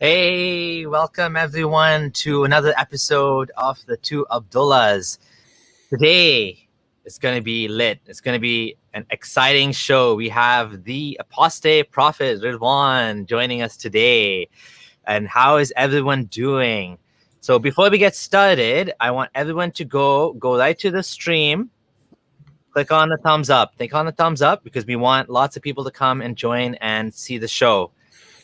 Hey, welcome everyone to another episode of the two Abdullahs. Today it's going to be lit. It's going to be an exciting show. We have the Apostate Prophet Ridwan joining us today. And how is everyone doing? So before we get started, I want everyone to go right to the stream. Click on the thumbs up. Click on the thumbs up because we want lots of people to come and join and see the show.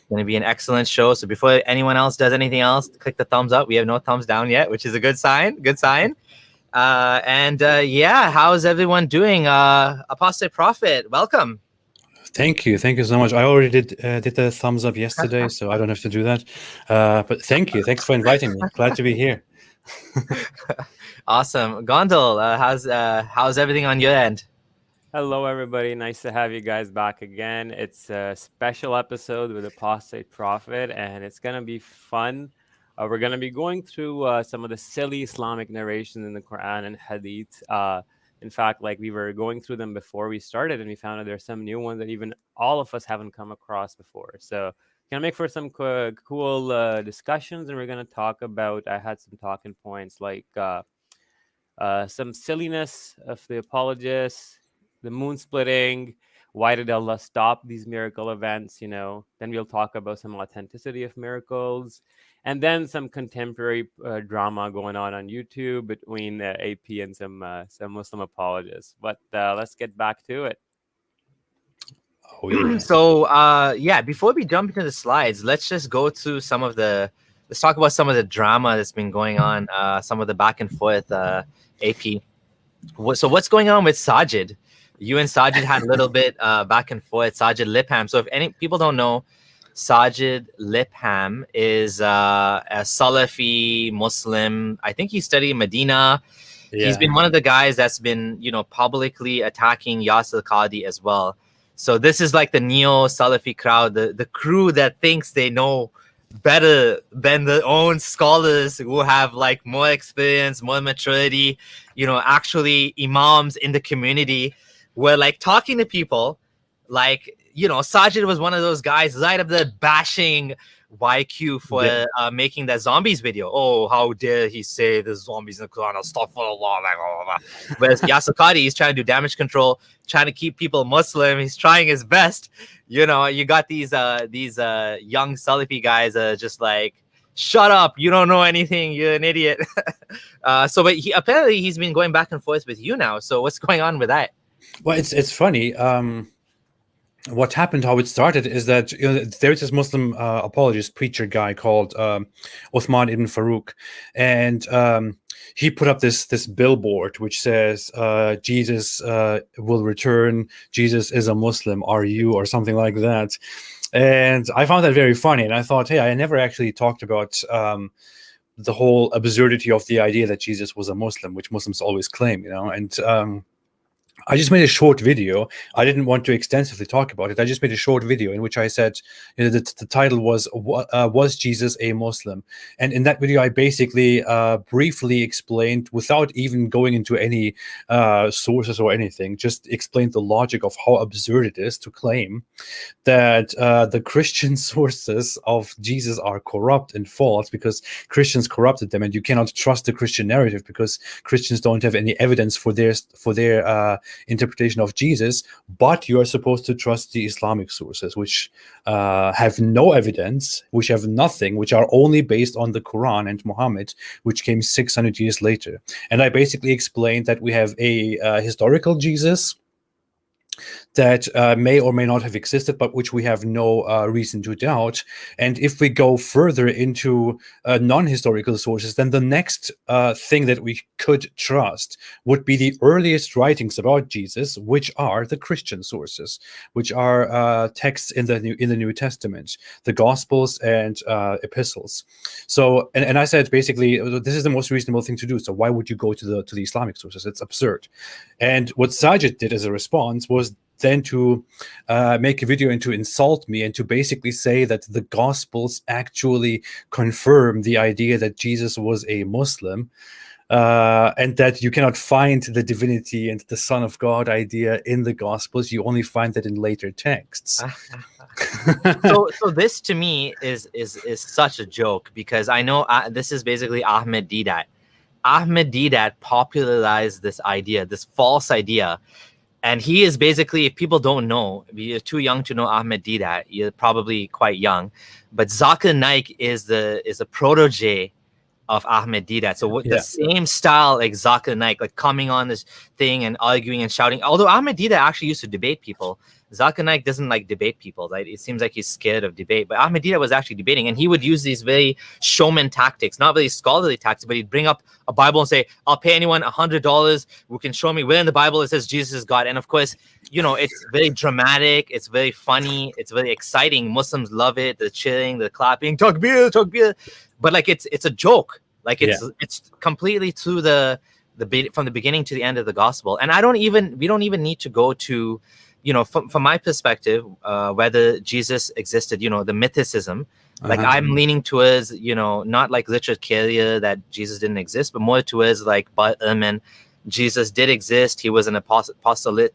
Going to be an excellent show. So before anyone else does anything else, click the thumbs up. We have no thumbs down yet, which is a good sign. Good sign. Yeah, how's everyone doing? Apostate Prophet, welcome. Thank you so much. I already did the thumbs up yesterday, so I don't have to do that. But thank you. Thanks for inviting me. Glad to be here. Awesome, Gondal. How's everything on your end? Hello, everybody. Nice to have you guys back again. It's a special episode with Apostate Prophet, and it's going to be fun. We're going to be going through some of the silly Islamic narrations in the Quran and Hadith. In fact, like we were going through them before we started, and we found out there's some new ones that even all of us haven't come across before. So going to make for some cool discussions, and we're going to talk about, I had some talking points like some silliness of the apologists, the moon splitting, why did Allah stop these miracle events, Then we'll talk about some authenticity of miracles, and then some contemporary drama going on YouTube between AP and some Muslim apologists. But let's get back to it. Oh, yeah. So before we jump into the slides, let's just go through let's talk about some of the drama that's been going on, some of the back and forth, AP. So what's going on with Sajid? You and Sajid had a little bit back and forth. Sajid Lipham. So if any people don't know, Sajid Lipham is a Salafi Muslim. I think he studied in Medina. Yeah. He's been one of the guys that's been, publicly attacking Yasir Qadhi as well. So this is like the neo-Salafi crowd, the crew that thinks they know better than their own scholars who have like more experience, more maturity, actually imams in the community. We're like talking to people like, Sajid was one of those guys right up there bashing YQ for making that zombies video. Oh, how dare he say there's zombies in the Quran, astaghfirullah. Whereas Yasir Qadhi is trying to do damage control, trying to keep people Muslim. He's trying his best. You got these young Salafi guys just like, shut up, you don't know anything, you're an idiot. But apparently he's been going back and forth with you now. So what's going on with that? Well, it's funny. What happened, how it started, is that there's this Muslim apologist preacher guy called Uthman ibn Farouk, and he put up this billboard which says Jesus will return, Jesus is a Muslim, are you, or something like that. And I found that very funny, and I thought, hey, I never actually talked about the whole absurdity of the idea that Jesus was a Muslim, which Muslims always claim, and I just made a short video. I didn't want to extensively talk about it. I just made a short video in which I said, the title was Jesus a Muslim? And in that video, I basically briefly explained, without even going into any sources or anything, just explained the logic of how absurd it is to claim that the Christian sources of Jesus are corrupt and false because Christians corrupted them, and you cannot trust the Christian narrative because Christians don't have any evidence for their interpretation of Jesus, but you are supposed to trust the Islamic sources, which have no evidence, which have nothing, which are only based on the Quran and Muhammad, which came 600 years later. And I basically explained that we have a historical Jesus that may or may not have existed, but which we have no reason to doubt. And if we go further into non-historical sources, then the next thing that we could trust would be the earliest writings about Jesus, which are the Christian sources, which are texts in the New Testament, the Gospels and epistles. So, and I said basically, this is the most reasonable thing to do. So why would you go to the Islamic sources? It's absurd. And what Sajid did as a response was then to make a video and to insult me and to basically say that the Gospels actually confirm the idea that Jesus was a Muslim, and that you cannot find the divinity and the Son of God idea in the Gospels. You only find that in later texts. So this to me is such a joke, because I know this is basically Ahmed Deedat. Ahmed Deedat popularized this idea, this false idea. And he is basically, if people don't know, if you're too young to know Ahmed Deedat, you're probably quite young. But Zakir Naik is a protege of Ahmed Deedat. So the same style like Zakir Naik, like coming on this thing and arguing and shouting. Although Ahmed Deedat actually used to debate people, Zakir Naik doesn't like debate people. Right? It seems like he's scared of debate. But Ahmed Deedat was actually debating, and he would use these very showman tactics, not very scholarly tactics, but he'd bring up a Bible and say, "I'll pay anyone $100 who can show me where in the Bible it says Jesus is God." And of course, it's very dramatic, it's very funny, it's very exciting. Muslims love it. They're cheering, they're clapping, takbir, takbir. But like it's a joke. Like it's completely through from the beginning to the end of the gospel. And we don't even need to go to, from my perspective, whether Jesus existed, the mythicism. Like I'm leaning towards, not like Richard Carrier that Jesus didn't exist, but more towards like Bart Ehrman. Jesus did exist. He was an apostolic,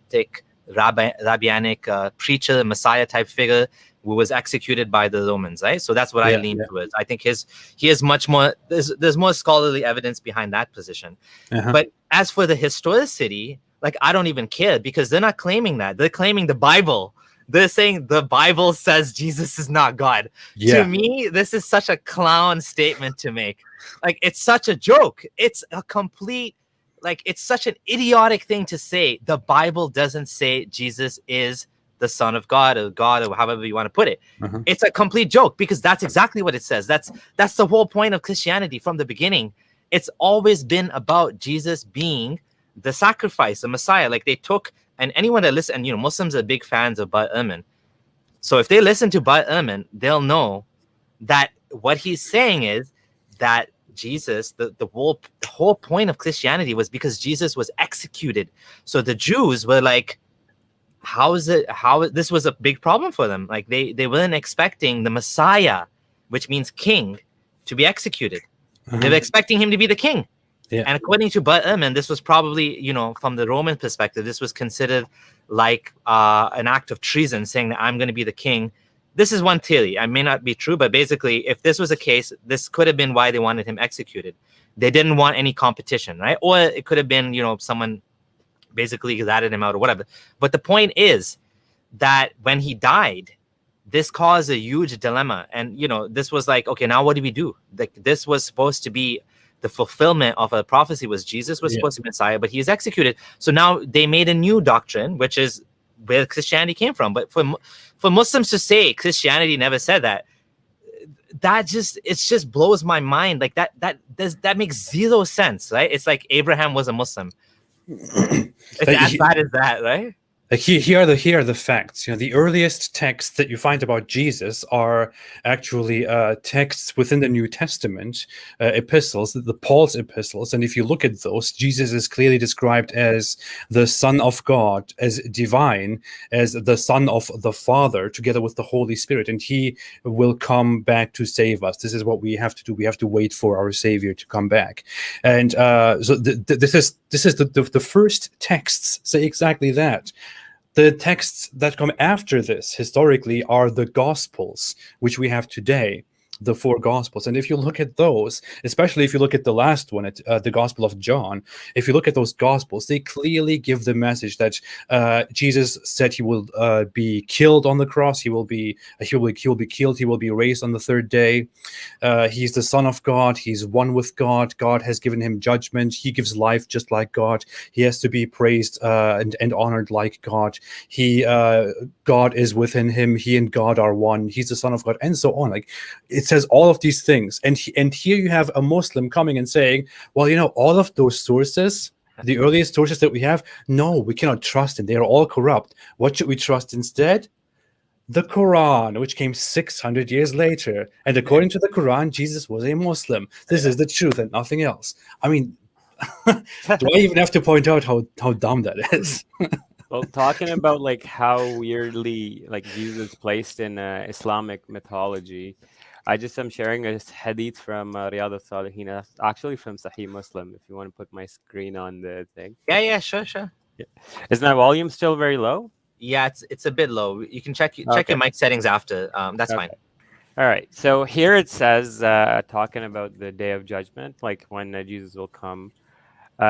rabbinic preacher, Messiah type figure who was executed by the Romans, right? So that's what I lean towards. I think he is much more, there's more scholarly evidence behind that position. But as for the historicity, like I don't even care, because they're not claiming that. They're claiming the Bible. They're saying the Bible says Jesus is not God. To me, this is such a clown statement to make. Like it's such a joke. It's a complete, like it's such an idiotic thing to say. The Bible doesn't say Jesus is the Son of God or however you want to put it. It's a complete joke, because that's exactly what it says. That's the whole point of Christianity from the beginning. It's always been about Jesus being the sacrifice, the Messiah. Like they took, and anyone that listens, and Muslims are big fans of Bart Ehrman. So if they listen to Bart Ehrman, they'll know that what he's saying is that Jesus, the whole point of Christianity was because Jesus was executed. So the Jews were like, this was a big problem for them. Like they weren't expecting the Messiah, which means king, to be executed. They were expecting him to be the king. And according to Bart Ehrman, this was probably, from the Roman perspective, this was considered like an act of treason, saying that I'm going to be the king. This is one theory. I may not be true, but basically, if this was a case, this could have been why they wanted him executed. They didn't want any competition, right? Or it could have been, someone basically ratted him out or whatever. But the point is that when he died, this caused a huge dilemma. And, this was like, okay, now what do we do? Like this was supposed to be the fulfillment of a prophecy. Was Jesus was supposed to be Messiah, but he is executed. So now they made a new doctrine, which is where Christianity came from. But for Muslims to say Christianity never said that, it just blows my mind. Like that makes zero sense, right? It's like Abraham was a Muslim. It's as bad as that, right? Here are the facts. The earliest texts that you find about Jesus are actually texts within the New Testament, epistles, the Paul's epistles. And if you look at those, Jesus is clearly described as the Son of God, as divine, as the Son of the Father, together with the Holy Spirit. And he will come back to save us. This is what we have to do. We have to wait for our Savior to come back. And so this is the first texts say exactly that. The texts that come after this historically are the Gospels, which we have today, the four Gospels. And if you look at those, especially if you look at the last one, the Gospel of John, if you look at those Gospels, they clearly give the message that Jesus said he will be killed on the cross. He will be killed. He will be raised on the third day. He's the Son of God. He's one with God. God has given him judgment. He gives life just like God. He has to be praised and honored like God. God is within him. He and God are one. He's the Son of God, and so on. Like it says all of these things, and here you have a Muslim coming and saying, well, all of those sources, the earliest sources that we have, no, we cannot trust them. They are all corrupt. What should we trust instead? The Quran, which came 600 years later. And according to the Quran, Jesus was a Muslim. This is the truth and nothing else. I mean, do I even have to point out how dumb that is? Well, talking about like how weirdly like Jesus is placed in Islamic mythology, I just am sharing a hadith from Riyadh al-Salihin, actually from Sahih Muslim, if you want to put my screen on the thing. Yeah, sure. Yeah. Is my volume still very low? Yeah, it's a bit low. You can check your Okay. mic settings after. That's fine. Okay. All right. So here it says, talking about the day of judgment, like when Jesus will come.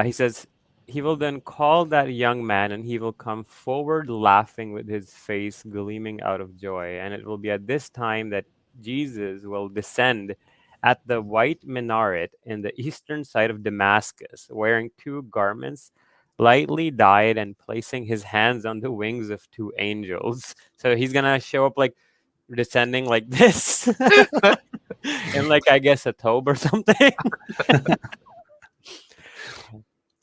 He says, he will then call that young man, and he will come forward laughing with his face gleaming out of joy. And it will be at this time that Jesus will descend at the white minaret in the eastern side of Damascus, wearing two garments, lightly dyed, and placing his hands on the wings of two angels. So he's going to show up like descending like this in, like, I guess a tobe or something.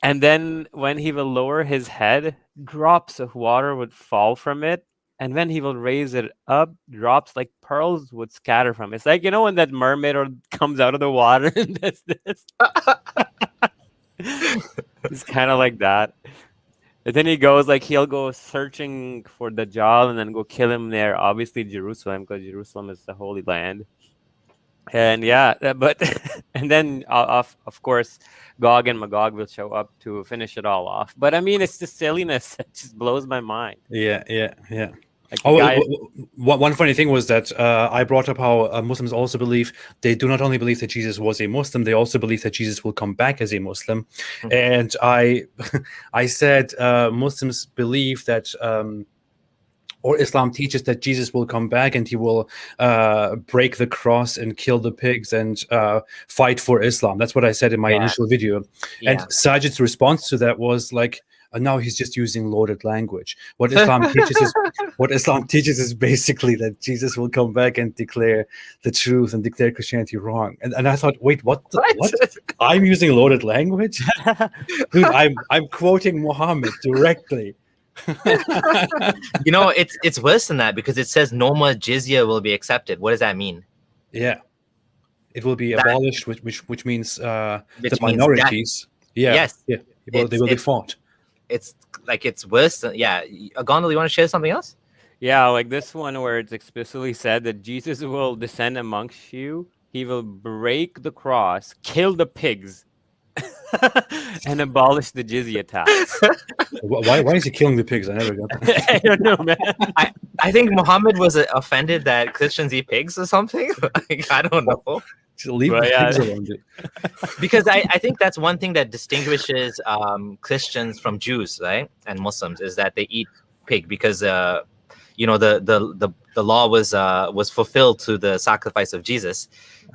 And then when he will lower his head, drops of water would fall from it. And when he will raise it up, drops like pearls would scatter from it. It's like, when that mermaid comes out of the water and does this. It's kind of like that. And then he goes, like, he'll go searching for Dajjal and then go kill him there. Obviously, Jerusalem, because Jerusalem is the Holy Land. And yeah, but and then of course, Gog and Magog will show up to finish it all off. But I mean, it's the silliness that just blows my mind. Yeah. Like, One funny thing was that I brought up how Muslims also believe, they do not only believe that Jesus was a Muslim, they also believe that Jesus will come back as a Muslim. And I said Muslims believe that or Islam teaches that Jesus will come back and he will break the cross and kill the pigs and fight for Islam. That's what I said in my initial video. Yeah. And Sajid's response to that was like, now he's just using loaded language. What Islam teaches is basically that Jesus will come back and declare the truth and declare Christianity wrong. And I thought, wait, what? I'm using loaded language? Dude, I'm quoting Muhammad directly. It's worse than that, because it says no more jizya will be accepted. What does that mean? Yeah, it will be abolished, which means the minorities. Yes. They will be fought. It's like, it's worse than, Gondal, you want to share something else? Yeah, like this one where it's explicitly said that Jesus will descend amongst you. He will break the cross, kill the pigs, and abolish the jizya tax. Why is he killing the pigs? I never got that. I don't know, man. I think Muhammad was offended that Christians eat pigs or something. Like, I don't know. Just leave the pigs alone. Because I think that's one thing that distinguishes Christians from Jews, right, and Muslims, is that they eat pig, because the law was fulfilled to the sacrifice of Jesus,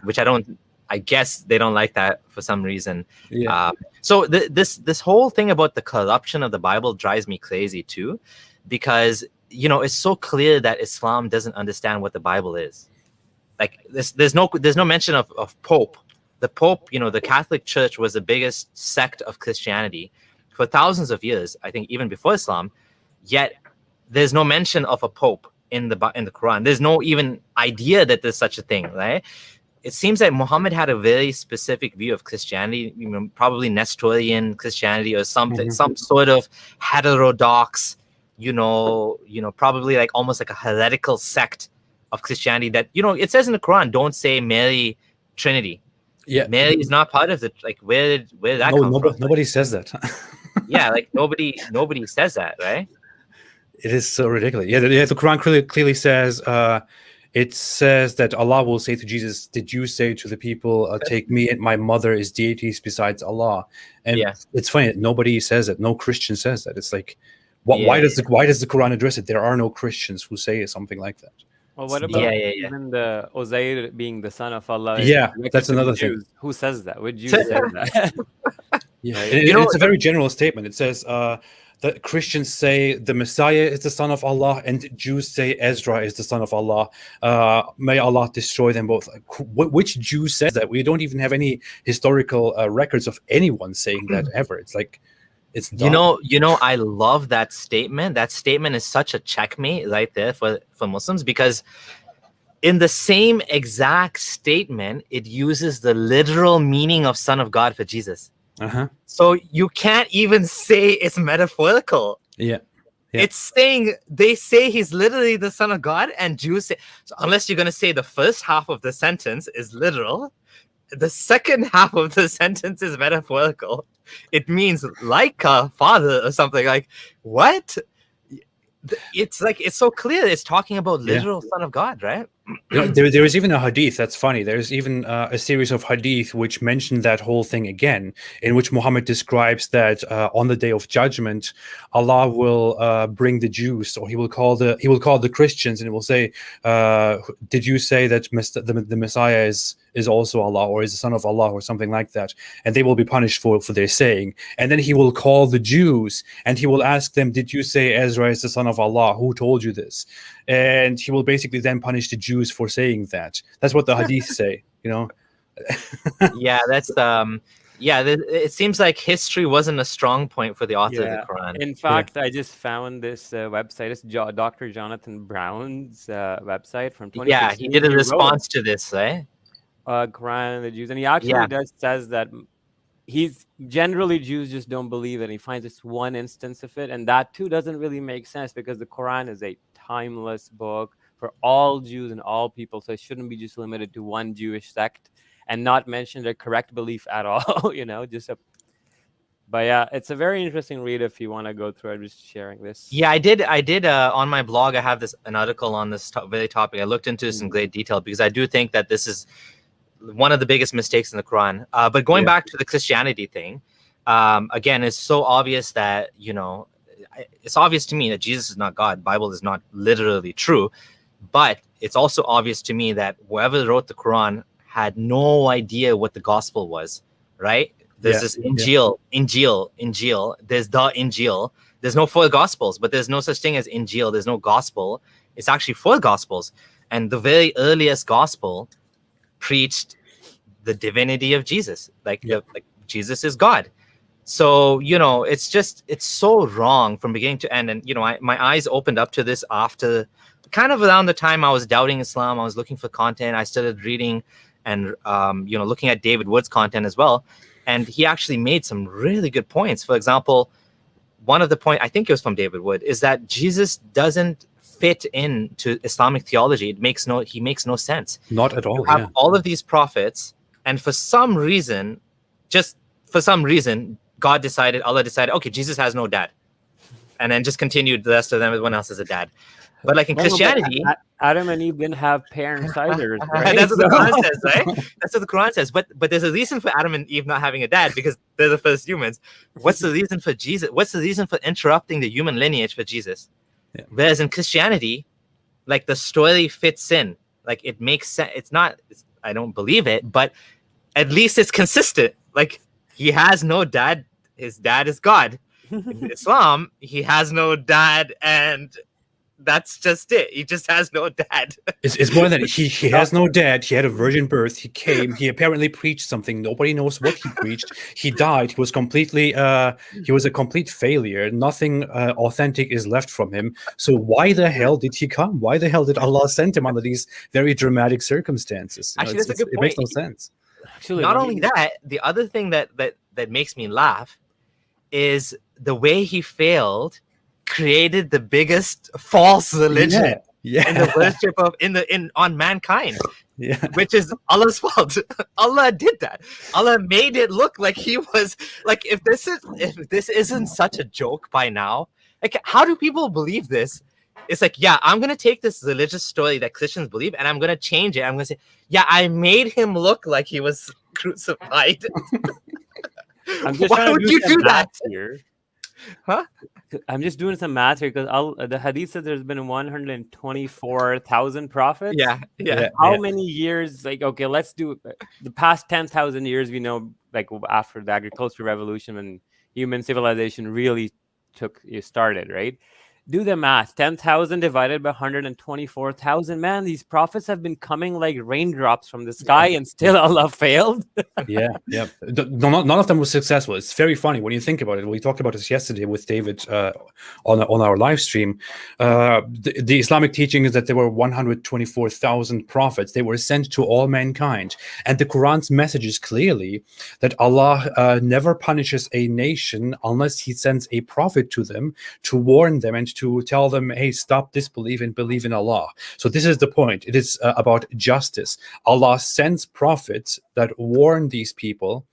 which I guess they don't like that for some reason. Yeah. So this whole thing about the corruption of the Bible drives me crazy too, because it's so clear that Islam doesn't understand what the Bible is. Like, there's no mention of Pope. The Pope, the Catholic Church was the biggest sect of Christianity for thousands of years, I think even before Islam. Yet there's no mention of a Pope in the Quran. There's no even idea that there's such a thing, right? It seems that Muhammad had a very specific view of Christianity, probably Nestorian Christianity or something, some sort of heterodox, probably like almost like a heretical sect of Christianity that, it says in the Quran, don't say Mary Trinity. Yeah. Mary is not part of it. Like, where did that come from? Nobody says that. Yeah, like nobody says that, right? It is so ridiculous. Yeah, the Quran clearly says, it says that Allah will say to Jesus, did you say to the people, take me and my mother as deities besides Allah? And it's funny, nobody says it. No Christian says that. It's like, why does the Quran address it? There are no Christians who say something like that. Well, what about even the Uzair being the son of Allah? Yeah, that's another thing. Who says that? Would you say that? Yeah, it's a very general statement. It says that Christians say the Messiah is the son of Allah, and Jews say Ezra is the son of Allah. May Allah destroy them both. Like, which Jew says that? We don't even have any historical records of anyone saying that ever. It's like, it's dumb. I love that statement. That statement is such a checkmate right there for Muslims, because in the same exact statement, it uses the literal meaning of Son of God for Jesus. So you can't even say it's metaphorical. Yeah. It's saying, they say he's literally the Son of God, and Jews say, so unless you're going to say the first half of the sentence is literal, the second half of the sentence is metaphorical. It means like a father or something. Like, what? It's like it's so clear. It's talking about literal Son of God, right? There is even a hadith that's funny. There's even a series of hadith which mention that whole thing again, in which Muhammad describes that on the day of judgment, Allah will bring the Jews, or he will call the Christians, and he will say, "Did you say that the Messiah is also Allah, or is the Son of Allah, or something like that?" And they will be punished for their saying. And then he will call the Jews, and he will ask them, "Did you say Ezra is the son of Allah? Who told you this?" And he will basically then punish the Jews for saying that. That's what the hadith say, you know. Yeah, that's it seems like history wasn't a strong point for the author of the Quran. In fact, I just found this website. It's Dr. Jonathan Brown's website from 2016. Yeah, he did a response to this, right? Quran and the Jews, and he actually says that he's generally Jews just don't believe it. And he finds this one instance of it, and that too doesn't really make sense because the Quran is a timeless book for all Jews and all people, so it shouldn't be just limited to one Jewish sect and not mention their correct belief at all. You know, but yeah, it's a very interesting read if you want to go through it. Just sharing this. Yeah, I did on my blog. I have an article on this very topic. I looked into this in great detail because I do think that this is one of the biggest mistakes in the Quran. But going back to the Christianity thing, again, it's so obvious that, you know, it's obvious to me that Jesus is not God. Bible is not literally true. But it's also obvious to me that whoever wrote the Quran had no idea what the gospel was, right? There's this Injil. There's the Injil. There's no four gospels, but there's no such thing as Injil. There's no gospel. It's actually four gospels. And the very earliest gospel preached the divinity of Jesus. Like Jesus is God. So, you know, it's so wrong from beginning to end. And, you know, my eyes opened up to this after kind of around the time I was doubting Islam. I was looking for content. I started reading and, you know, looking at David Wood's content as well. And he actually made some really good points. For example, one of the points, I think it was from David Wood, is that Jesus doesn't fit into Islamic theology. He makes no sense. Not at all. You have all of these prophets, and for some reason, Allah decided, okay, Jesus has no dad. And then just continued the rest of them, everyone else is a dad. But like in Christianity, Adam and Eve didn't have parents either. Right? That's what the Quran says, right? That's what the Quran says. But there's a reason for Adam and Eve not having a dad, because they're the first humans. What's the reason for Jesus? What's the reason for interrupting the human lineage for Jesus? Yeah. Whereas in Christianity, like the story fits in. Like it makes sense. I don't believe it, but at least it's consistent. Like he has no dad. His dad is God. In Islam, he has no dad, and that's just it. He just has no dad. It's more than he has no dad. He had a virgin birth. He came. He apparently preached something. Nobody knows what he preached. He died. He was he was a complete failure. Nothing authentic is left from him. So why the hell did he come? Why the hell did Allah send him under these very dramatic circumstances? Actually, that's a good point. It makes no sense. Actually, not only that, the other thing that makes me laugh is the way he failed created the biggest false religion in the worship of on mankind, which is Allah's fault. Allah did that. Allah made it look like he was like, if this isn't such a joke by now, like how do people believe this? It's like, yeah, I'm gonna take this religious story that Christians believe and I'm gonna change it. I'm gonna say, yeah, I made him look like he was crucified. Why would you do that here? Huh? I'm just doing some math here because the hadith says there's been 124,000 prophets. How many years? Like, okay, let's do the past 10,000 years. We know, like after the agricultural revolution when human civilization really started, right? Do the math. 10,000 divided by 124,000. Man, these prophets have been coming like raindrops from the sky, and still Allah failed. None of them was successful. It's very funny when you think about it. We talked about this yesterday with David on our live stream. The Islamic teaching is that there were 124,000 prophets. They were sent to all mankind. And the Quran's message is clearly that Allah never punishes a nation unless he sends a prophet to them to warn them and to tell them, hey, stop disbelief and believe in Allah. So this is the point. It is about justice. Allah sends prophets that warn these people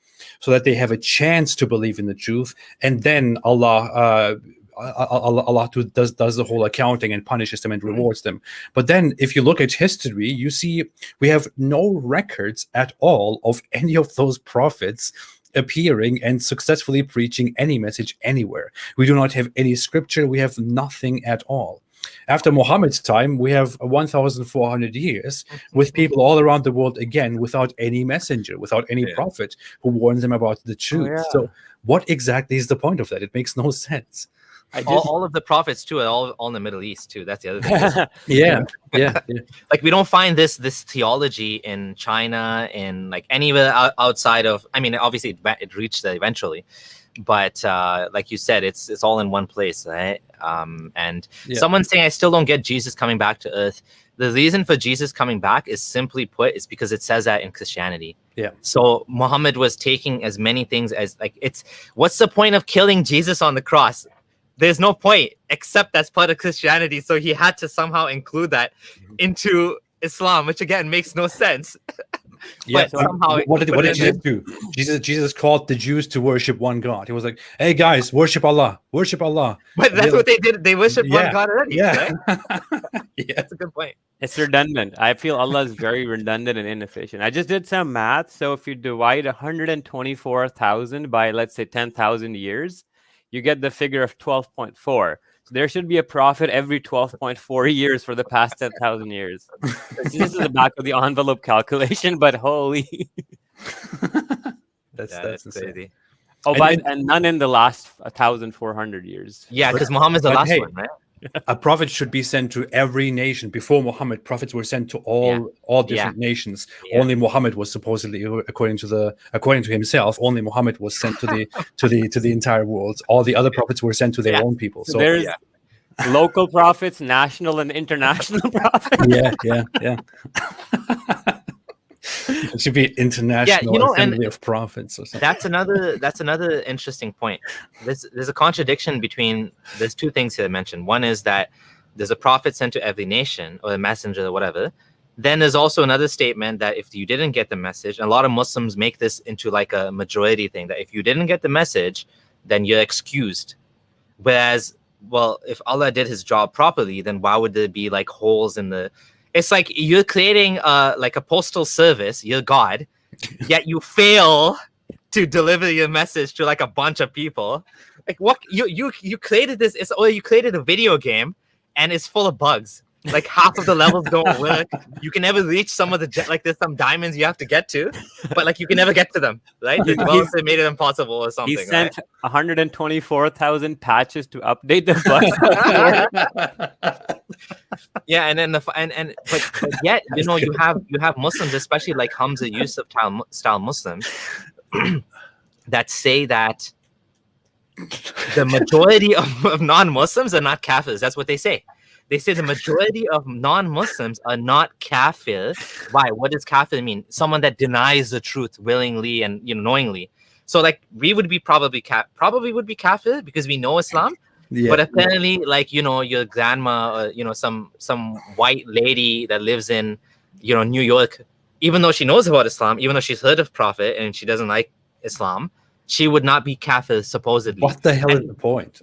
so that they have a chance to believe in the truth. And then Allah Allah who does the whole accounting and punishes them and rewards them. But then if you look at history, you see we have no records at all of any of those prophets appearing and successfully preaching any message anywhere. We do not have any scripture. We have nothing at all. After Muhammad's time, we have 1,400 years with people all around the world, again, without any messenger, without any prophet who warns them about the truth. So what exactly is the point of that? It makes no sense. All of the prophets too are all in the Middle East too. That's the other thing. Yeah. Like we don't find this theology in China, in like anywhere outside of. I mean, obviously it reached there eventually, but like you said, it's all in one place, right? And someone's saying, I still don't get Jesus coming back to Earth. The reason for Jesus coming back is simply put, is because it says that in Christianity. Yeah. So Muhammad was taking as many things as what's the point of killing Jesus on the cross? There's no point, except that's part of Christianity. So he had to somehow include that into Islam, which again makes no sense. Yeah, somehow what did Jesus do? Jesus called the Jews to worship one God. He was like, "Hey guys, worship Allah, worship Allah." But that's what they did. They worship one God already. Yeah, right? That's a good point. It's redundant. I feel Allah is very redundant and inefficient. I just did some math. So if you divide 124,000 by, let's say, 10,000 years, you get the figure of 12.4. So there should be a prophet every 12.4 years for the past 10,000 years. This is the back of the envelope calculation, but holy. That's crazy. Oh, and none in the last 1,400 years. Yeah, because Muhammad's the last one, right? A prophet should be sent to every nation. Before Muhammad, prophets were sent to all different nations. Only Muhammad was supposedly, according to himself, only Muhammad was sent to the entire world. All the other prophets were sent to their own people. So there's local prophets, national and international prophets. Yeah. It should be international assembly of prophets or something. That's another interesting point. There's a contradiction between there's two things here mentioned. One is that there's a prophet sent to every nation, or a messenger or whatever. Then there's also another statement that if you didn't get the message, and a lot of Muslims make this into like a majority thing, that if you didn't get the message, then you're excused. Whereas, well, if Allah did his job properly, then why would there be like holes in the... It's like you're creating like a postal service, you're God, yet you fail to deliver your message to like a bunch of people. Like what you created this, you created a video game and it's full of bugs. Like half of the levels don't work. You can never reach some of the there's some diamonds you have to get to, but like you can never get to them, right? The developer made it impossible or something. He sent 124,000 patches to update the bug. Yeah, and then but yet you have Muslims, especially like Hamza Yusuf style Muslims, that say that the majority of non-Muslims are not kafirs. That's what they say. They say the majority of non-Muslims are not kafir. Why? What does kafir mean? Someone that denies the truth willingly and knowingly. So like we would be probably would be kafir because we know Islam. Yeah. But apparently, like your grandma, or some white lady that lives in New York, even though she knows about Islam, even though she's heard of Prophet and she doesn't like Islam, she would not be kafir supposedly. What the hell is the point?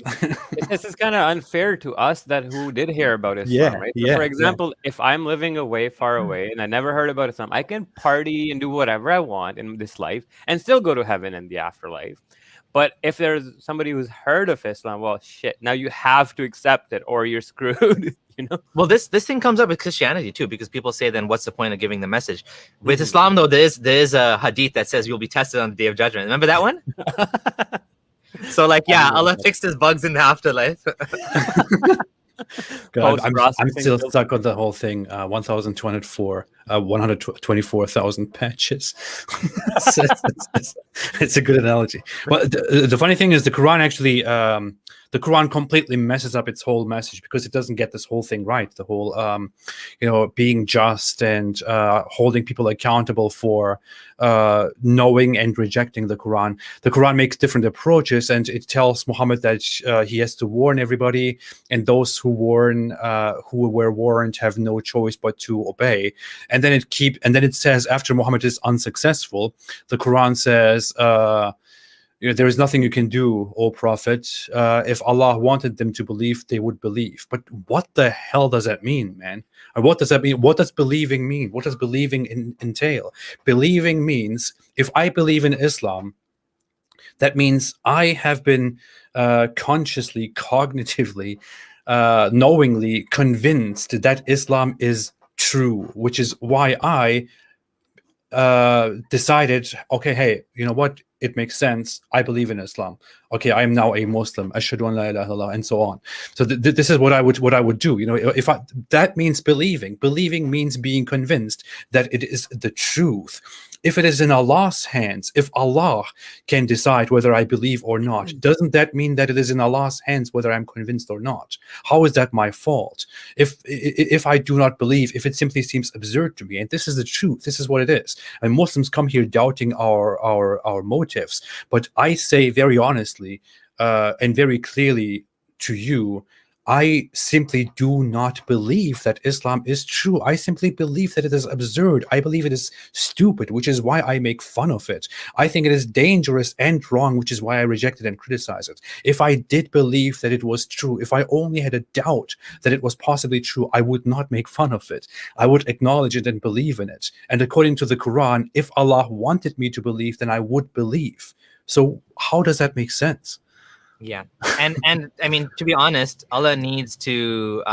This is kind of unfair to us who did hear about Islam, right? So for example, if I'm living far away, and I never heard about Islam, I can party and do whatever I want in this life and still go to heaven in the afterlife. But if there's somebody who's heard of Islam, well, shit, now you have to accept it or you're screwed. Well, this thing comes up with Christianity too, because people say, then what's the point of giving the message? With Islam, though, there's a hadith that says you'll be tested on the Day of Judgment. Remember that one? So, like, Allah fixed his bugs in the afterlife. God, I'm still stuck on the whole thing. 124,000 patches. It's a good analogy. Well, the funny thing is, the Quran actually, the Quran completely messes up its whole message because it doesn't get this whole thing right. The whole, being just and holding people accountable for knowing and rejecting the Quran. The Quran makes different approaches, and it tells Muhammad that he has to warn everybody, and those who were warned have no choice but to obey. And then it says after Muhammad is unsuccessful, the Quran says, There is nothing you can do, O Prophet. If Allah wanted them to believe, they would believe. But what the hell does that mean, man? Or what does that mean? What does believing mean? What does believing entail? Believing means, if I believe in Islam, that means I have been consciously, cognitively, knowingly convinced that Islam is true, which is why I decided, okay, hey, you know what? It makes sense. I believe in Islam. Okay, I am now a Muslim. Ashhadu an la ilaha illallah, and so on. So this is what I would do. If that means believing. Believing means being convinced that it is the truth. If it is in Allah's hands, if Allah can decide whether I believe or not, doesn't that mean that it is in Allah's hands whether I'm convinced or not? How is that my fault? If I do not believe, if it simply seems absurd to me, and this is the truth, this is what it is. And Muslims come here doubting our motives, but I say very honestly and very clearly to you, I simply do not believe that Islam is true. I simply believe that it is absurd. I believe it is stupid, which is why I make fun of it. I think it is dangerous and wrong, which is why I reject it and criticize it. If I did believe that it was true, if I only had a doubt that it was possibly true, I would not make fun of it. I would acknowledge it and believe in it. And according to the Quran, if Allah wanted me to believe, then I would believe. So how does that make sense? Yeah, and I mean, to be honest, Allah needs to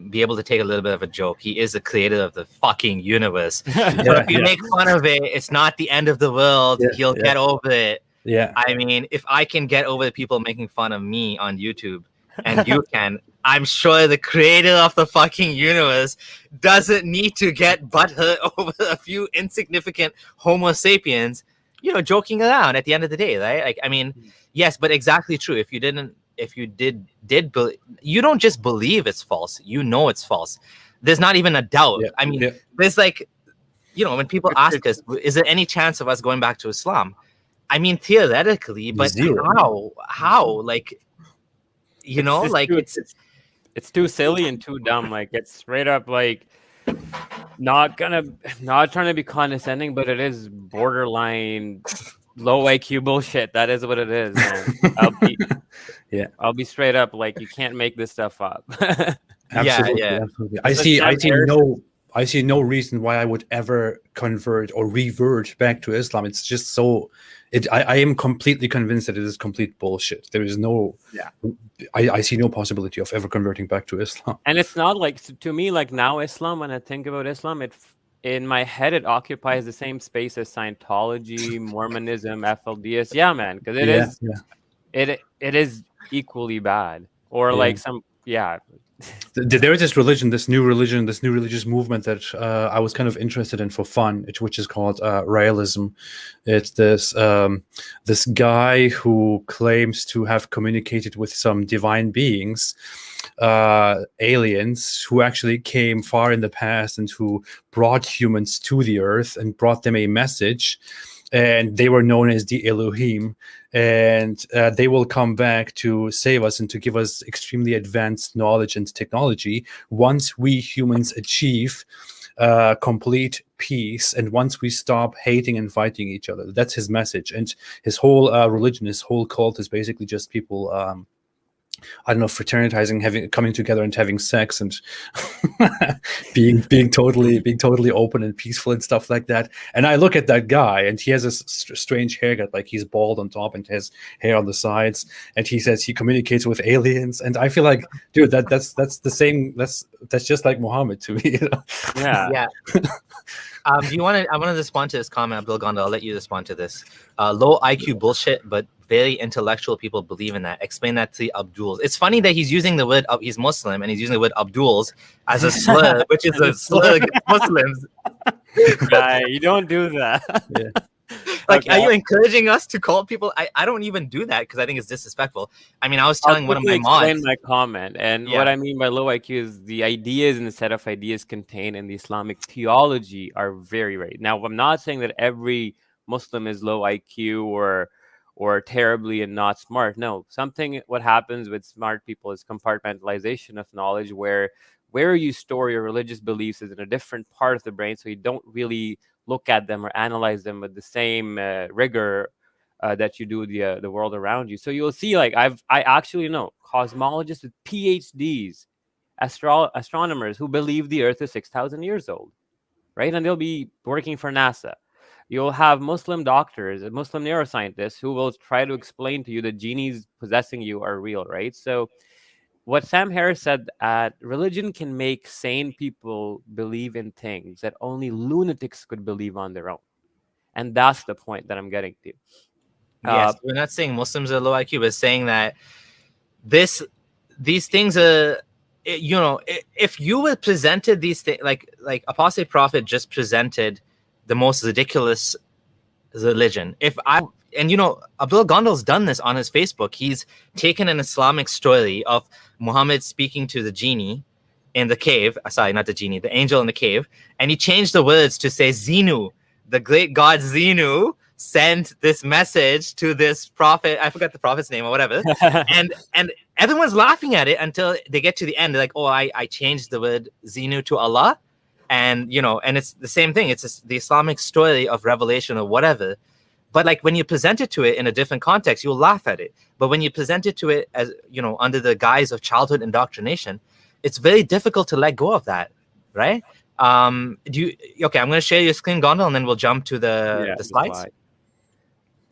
be able to take a little bit of a joke. He is the creator of the fucking universe. So if you make fun of it, it's not the end of the world. He'll get over it. Yeah. I mean, if I can get over the people making fun of me on YouTube, and you can, I'm sure the creator of the fucking universe doesn't need to get butthurt over a few insignificant Homo sapiens, joking around at the end of the day, right? Like, I mean, yes, but exactly true. If you did believe, you don't just believe it's false, it's false. There's not even a doubt. Yeah. I mean, there's like, when people ask us, is there any chance of us going back to Islam? I mean, theoretically, but Zero. how? Like, it's too silly and too dumb. Like, it's straight up like not trying to be condescending, but it is borderline low IQ bullshit. That is what it is, man. I'll be straight up, like, you can't make this stuff up. Absolutely. I see no reason why I would ever convert or revert back to Islam. It's just so. I am completely convinced that it is complete bullshit. There is no. I see no possibility of ever converting back to Islam. And it's not like, to me, like, now Islam, when I think about Islam, in my head, it occupies the same space as Scientology, Mormonism, FLDS. Yeah, man, because it is equally bad. Or like there is this new religious movement that I was kind of interested in for fun, which is called realism. It's this guy who claims to have communicated with some divine beings, aliens, who actually came far in the past and who brought humans to the earth and brought them a message. And they were known as the Elohim, and they will come back to save us and to give us extremely advanced knowledge and technology once we humans achieve complete peace, and once we stop hating and fighting each other. That's his message. And his whole religion, his whole cult is basically just people fraternizing, coming together and having sex and being totally open and peaceful and stuff like that. And I look at that guy, and he has a strange haircut, like he's bald on top and has hair on the sides, and he says he communicates with aliens. And I feel like, dude, that's the same. That's just like Muhammad to me. Yeah. I want to respond to this comment, Abdul Gondal. I'll let you respond to this. Low IQ bullshit, but very intellectual people believe in that. Explain that to the Abdullahs. It's funny that he's using the word, he's Muslim, and he's using the word Abdullahs as a slur, which is a slur against Muslims. You don't do that. Like, are you encouraging us to call people? I don't even do that because I think it's disrespectful. I mean, I was telling one of my mods. My comment, and what I mean by low IQ is the ideas and the set of ideas contained in the Islamic theology are very right. Now, I'm not saying that every Muslim is low IQ or terribly and not smart. No, what happens with smart people is compartmentalization of knowledge, where you store your religious beliefs is in a different part of the brain, so you don't really look at them or analyze them with the same rigor that you do the world around you. So you'll see, like I actually know cosmologists with PhDs, astronomers who believe the Earth is 6,000 years old, right? And they'll be working for NASA. You'll have Muslim doctors, Muslim neuroscientists who will try to explain to you that genies possessing you are real, right? So what Sam Harris said, religion can make sane people believe in things that only lunatics could believe on their own. And that's the point that I'm getting to. Yes, we're not saying Muslims are low IQ. We're saying that these things are, if you were presented these things, like Apostate Prophet just presented the most ridiculous religion. Abdullah Gondal's done this on his Facebook. He's taken an Islamic story of Muhammad speaking to the genie in the cave. Sorry, not the genie, the angel in the cave. And he changed the words to say Zenu, the great god Zenu, sent this message to this prophet. I forgot the prophet's name or whatever. and everyone's laughing at it until they get to the end. They're like, oh, I changed the word Zenu to Allah. And, and it's the same thing. It's the Islamic story of revelation or whatever. But like when you present it to it in a different context, you'll laugh at it. But when you present it to it as, under the guise of childhood indoctrination, it's very difficult to let go of that. Right. Okay, I'm going to share your screen, Gondal, and then we'll jump to the slides.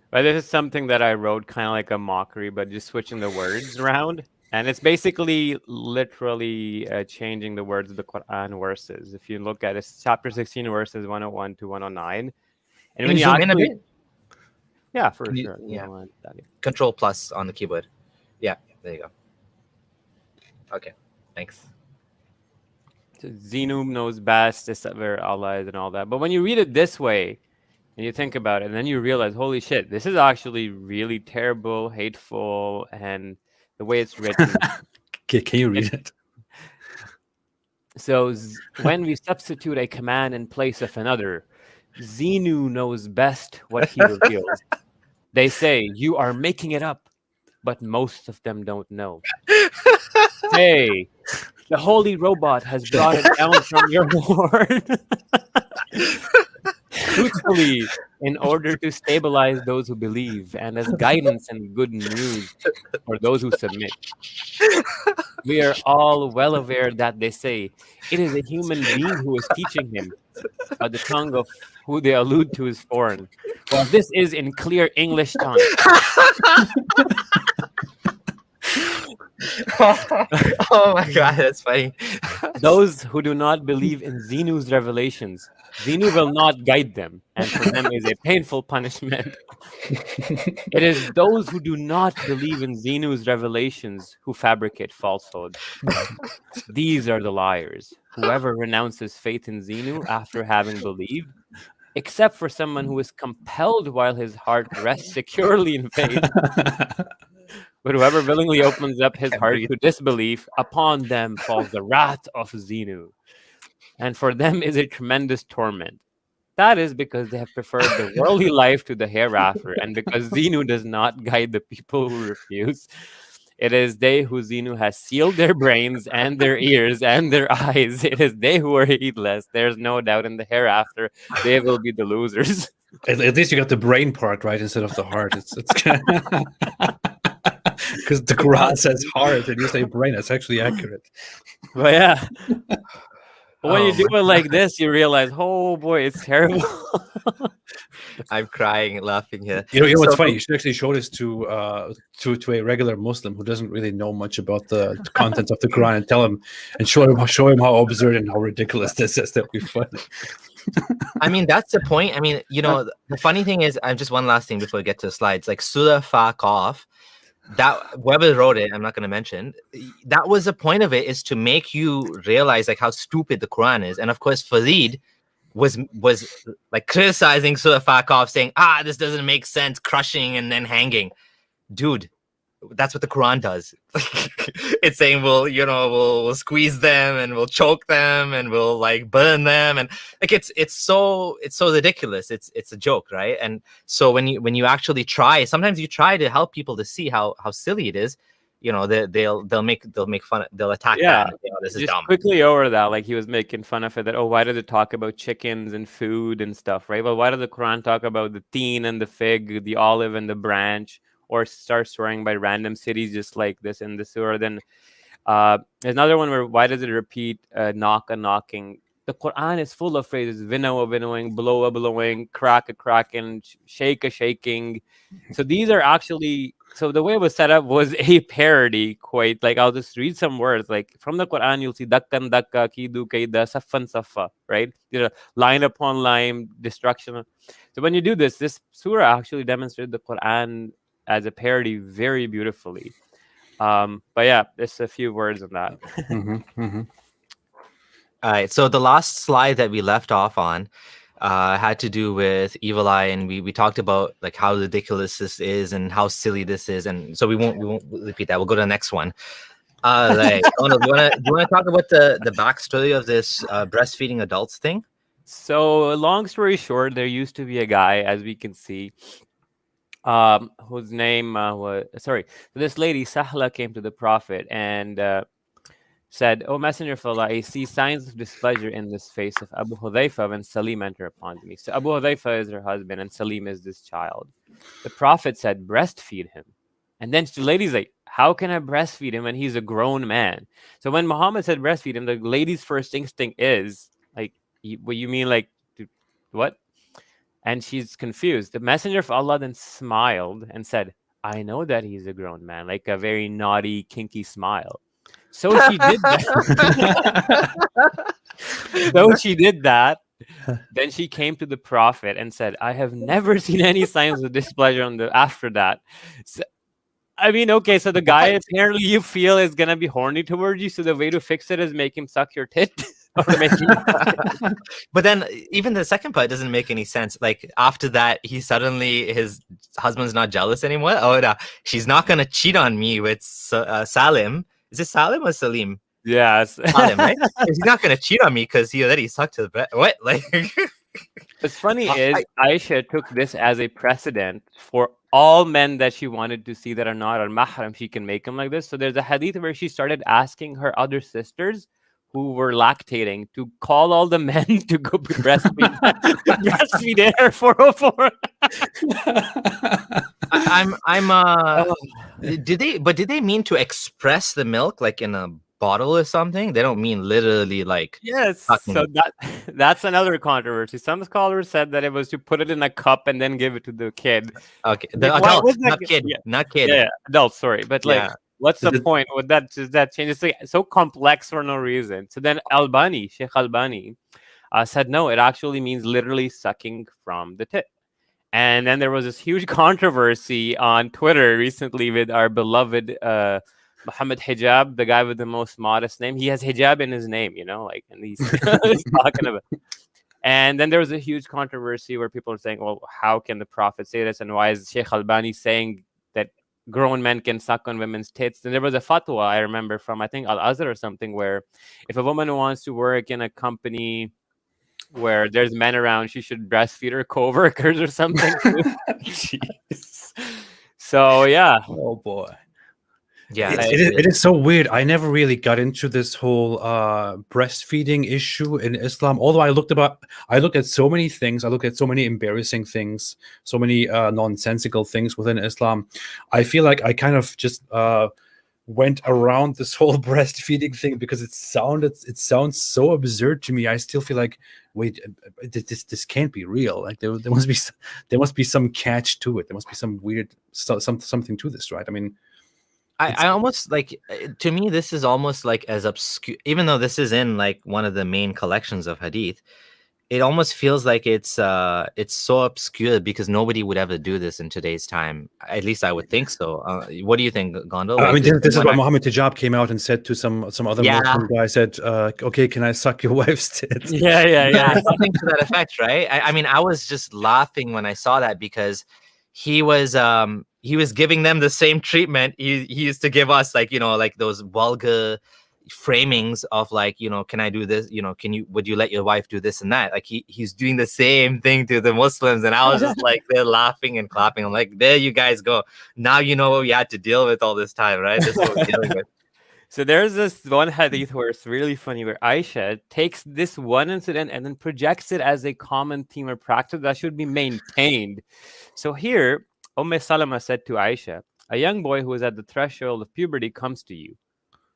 But this is something that I wrote kind of like a mockery, but just switching the words around. And it's basically literally changing the words of the Quran verses. If you look at it, chapter 16, verses 101 to 109. And when you zoom in a bit? Yeah, for sure. Control plus on the keyboard. Yeah, there you go. Okay, thanks. So Zenu knows best, this where Allah is and all that. But when you read it this way, and you think about it, and then you realize, holy shit, this is actually really terrible, hateful, and the way it's written. Can you read it? So when we substitute a command in place of another, Zenu knows best what he reveals. They say, you are making it up, but most of them don't know. Hey, the holy robot has brought it down from your Lord. Truthfully, in order to stabilize those who believe and as guidance and good news for those who submit. We are all well aware that they say it is a human being who is teaching him, but the tongue of who they allude to is foreign. Well, this is in clear English tongue. Oh my God, that's funny. Those who do not believe in Zenu's revelations, Zenu will not guide them, and for them is a painful punishment. It is those who do not believe in Zenu's revelations who fabricate falsehood. These are the liars. Whoever renounces faith in Zenu after having believed, except for someone who is compelled while his heart rests securely in faith. But whoever willingly opens up his heart to disbelief, upon them falls the wrath of Zenu. And for them is a tremendous torment. That is because they have preferred the worldly life to the hereafter, and because Zenu does not guide the people who refuse. It is they who Zenu has sealed their brains and their ears and their eyes. It is they who are heedless. There's no doubt in the hereafter they will be the losers. At least you got the brain part right instead of the heart. It's because the Quran says heart and you say brain. That's actually accurate. But yeah. When you do it like this, you realize, oh boy, it's terrible. I'm crying, laughing here. You know what's funny? You should actually show this to a regular Muslim who doesn't really know much about the contents of the Quran and tell him and show him how absurd and how ridiculous this is. That'd be funny. I mean, that's the point. I mean, the funny thing is, just one last thing before we get to the slides. Like Surah Fa-Qaf, that whoever wrote it, I'm not going to mention, that was the point of it, is to make you realize like how stupid the Quran is. And of course, Farid was like criticizing Surah Fa-Qaf, saying, this doesn't make sense, crushing and then hanging. Dude, that's what the Quran does. It's saying we'll squeeze them and we'll choke them and we'll like burn them, and like it's so ridiculous. It's a joke, right? And so when you actually try, sometimes you try to help people to see how silly it is. they'll make fun, they'll attack Yeah, that. This is just dumb. quickly over that, like he was making fun of it that, oh, why does it talk about chickens and food and stuff, right? Well, why does the Quran talk about the teen and the fig, the olive and the branch, or start swearing by random cities just like this in the surah? Then there's another one where why does it repeat knock a knocking? The Quran is full of phrases: winnow a winnowing, blow a blowing, crack a cracking, shake a shaking. So these are actually, so the way it was set up was a parody. Quite like, I'll just read some words like from the Quran. You'll see dakkan dakka, kidu kaida, saffan saffa, right? Line upon line, destruction. So when you do this surah actually demonstrated the Quran as a parody very beautifully. But yeah, there's a few words on that. All right, so the last slide that we left off on had to do with evil eye, and we talked about like how ridiculous this is and how silly this is, and so we won't repeat that. We'll go to the next one. Like, do you want to talk about the backstory of this breastfeeding adults thing? So long story short, there used to be a guy, as we can see, whose name was, sorry, this lady Sahla came to the Prophet and said, "O Messenger of Allah, I see signs of displeasure in this face of Abu Hudhayfa when Salim entered upon me." So Abu Hudhayfa is her husband and Salim is this child. The Prophet said, "Breastfeed him." And then the lady's like, "How can I breastfeed him when he's a grown man?" So when Muhammad said breastfeed him, the lady's first instinct is like, what you mean, like, what? And she's confused. The Messenger of Allah then smiled and said, "I know that he's a grown man," like a very naughty, kinky smile. So she did that. So she did that. Then she came to the Prophet and said, "I have never seen any signs of displeasure after that." So, I mean, okay, so the guy apparently you feel is gonna be horny towards you. So the way to fix it is make him suck your tit. But then even the second part doesn't make any sense. Like after that, his husband's not jealous anymore. Oh no, she's not gonna cheat on me with Salim. Is it Salim or Salim? Yes. Salim, right? He's not gonna cheat on me because he already sucked his breast. What? Like, what's funny is Aisha took this as a precedent for all men that she wanted to see that are not al-mahram. She can make them like this. So there's a hadith where she started asking her other sisters who were lactating to call all the men to go breastfeed her 404. Did they mean to express the milk like in a bottle or something? They don't mean literally like, yes. So that's another controversy. Some scholars said that it was to put it in a cup and then give it to the kid. Okay, the adult, not kid. Yeah, adult. Sorry, but like, what's the point with that? Does that change? It's like so complex for no reason. So then Sheikh Albani said no, it actually means literally sucking from the tit. And then there was this huge controversy on Twitter recently with our beloved Muhammad Hijab, the guy with the most modest name. He has hijab in his name, like, and he's talking about. And then there was a huge controversy where people are saying, well, how can the Prophet say this? And why is Sheikh Albani saying that grown men can suck on women's tits? And there was a fatwa, I remember, from, I think, Al-Azhar or something, where if a woman wants to work in a company where there's men around, she should breastfeed her co-workers or something. Jeez. So, yeah. Oh, boy. Yeah, it is so weird. I never really got into this whole breastfeeding issue in Islam. Although I looked at so many things. I looked at so many embarrassing things, so many nonsensical things within Islam. I feel like I kind of just went around this whole breastfeeding thing because it sounds so absurd to me. I still feel like, wait, this can't be real. Like there must be some catch to it. There must be some weird something to this, right? I mean. I almost like, to me, this is almost like as obscure, even though this is in like one of the main collections of hadith, it almost feels like it's so obscure because nobody would ever do this in today's time. At least I would think so. What do you think, Gondal? I mean, this is what Muhammad Hijab came out and said to some other Muslim guy, said, okay, can I suck your wife's tits? Yeah, something to that effect, right? I mean, I was just laughing when I saw that because he was giving them the same treatment he used to give us, like, like those vulgar framings of like, can I do this, would you let your wife do this and that, like he's doing the same thing to the Muslims. And I was just like, they're laughing and clapping. I'm like, there you guys go, now you know what we had to deal with all this time, right? This is what we're dealing with. So there's this one hadith where it's really funny, where Aisha takes this one incident and then projects it as a common theme or practice that should be maintained. So here, Salama said to Aisha, a young boy who is at the threshold of puberty comes to you.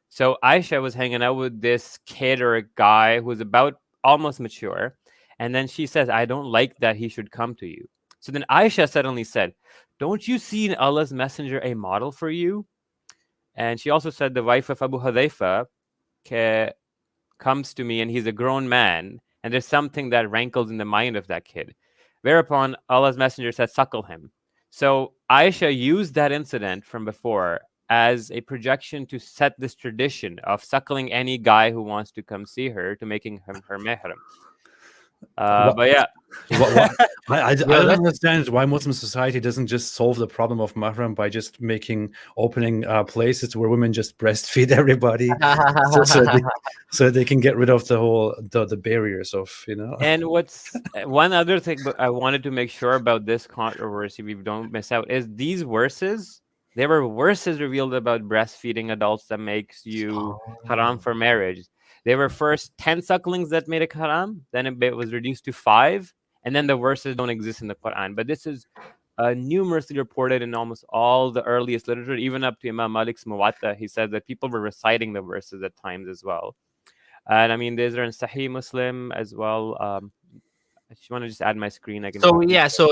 So Aisha was hanging out with this kid or a guy who was about almost mature. And then she says, I don't like that he should come to you. So then Aisha suddenly said, don't you see in Allah's messenger a model for you? And she also said, the wife of Abu Hudhaifa comes to me and he's a grown man. And there's something that rankles in the mind of that kid. Whereupon Allah's messenger said, suckle him. So Aisha used that incident from before as a projection to set this tradition of suckling any guy who wants to come see her, to making him her mahram. But yeah. I don't understand why Muslim society doesn't just solve the problem of mahram by just opening places where women just breastfeed everybody, so they can get rid of the whole the barriers of, And what's one other thing I wanted to make sure about this controversy we don't miss out is these verses. There were verses revealed about breastfeeding adults that makes you haram for marriage. There were first 10 sucklings that made it haram, then it was reduced to 5, and then the verses don't exist in the Quran. But this is numerously reported in almost all the earliest literature, even up to Imam Malik's Muwatta. He said that people were reciting the verses at times as well. And I mean, these are in Sahih Muslim as well. I just want to just add my screen. So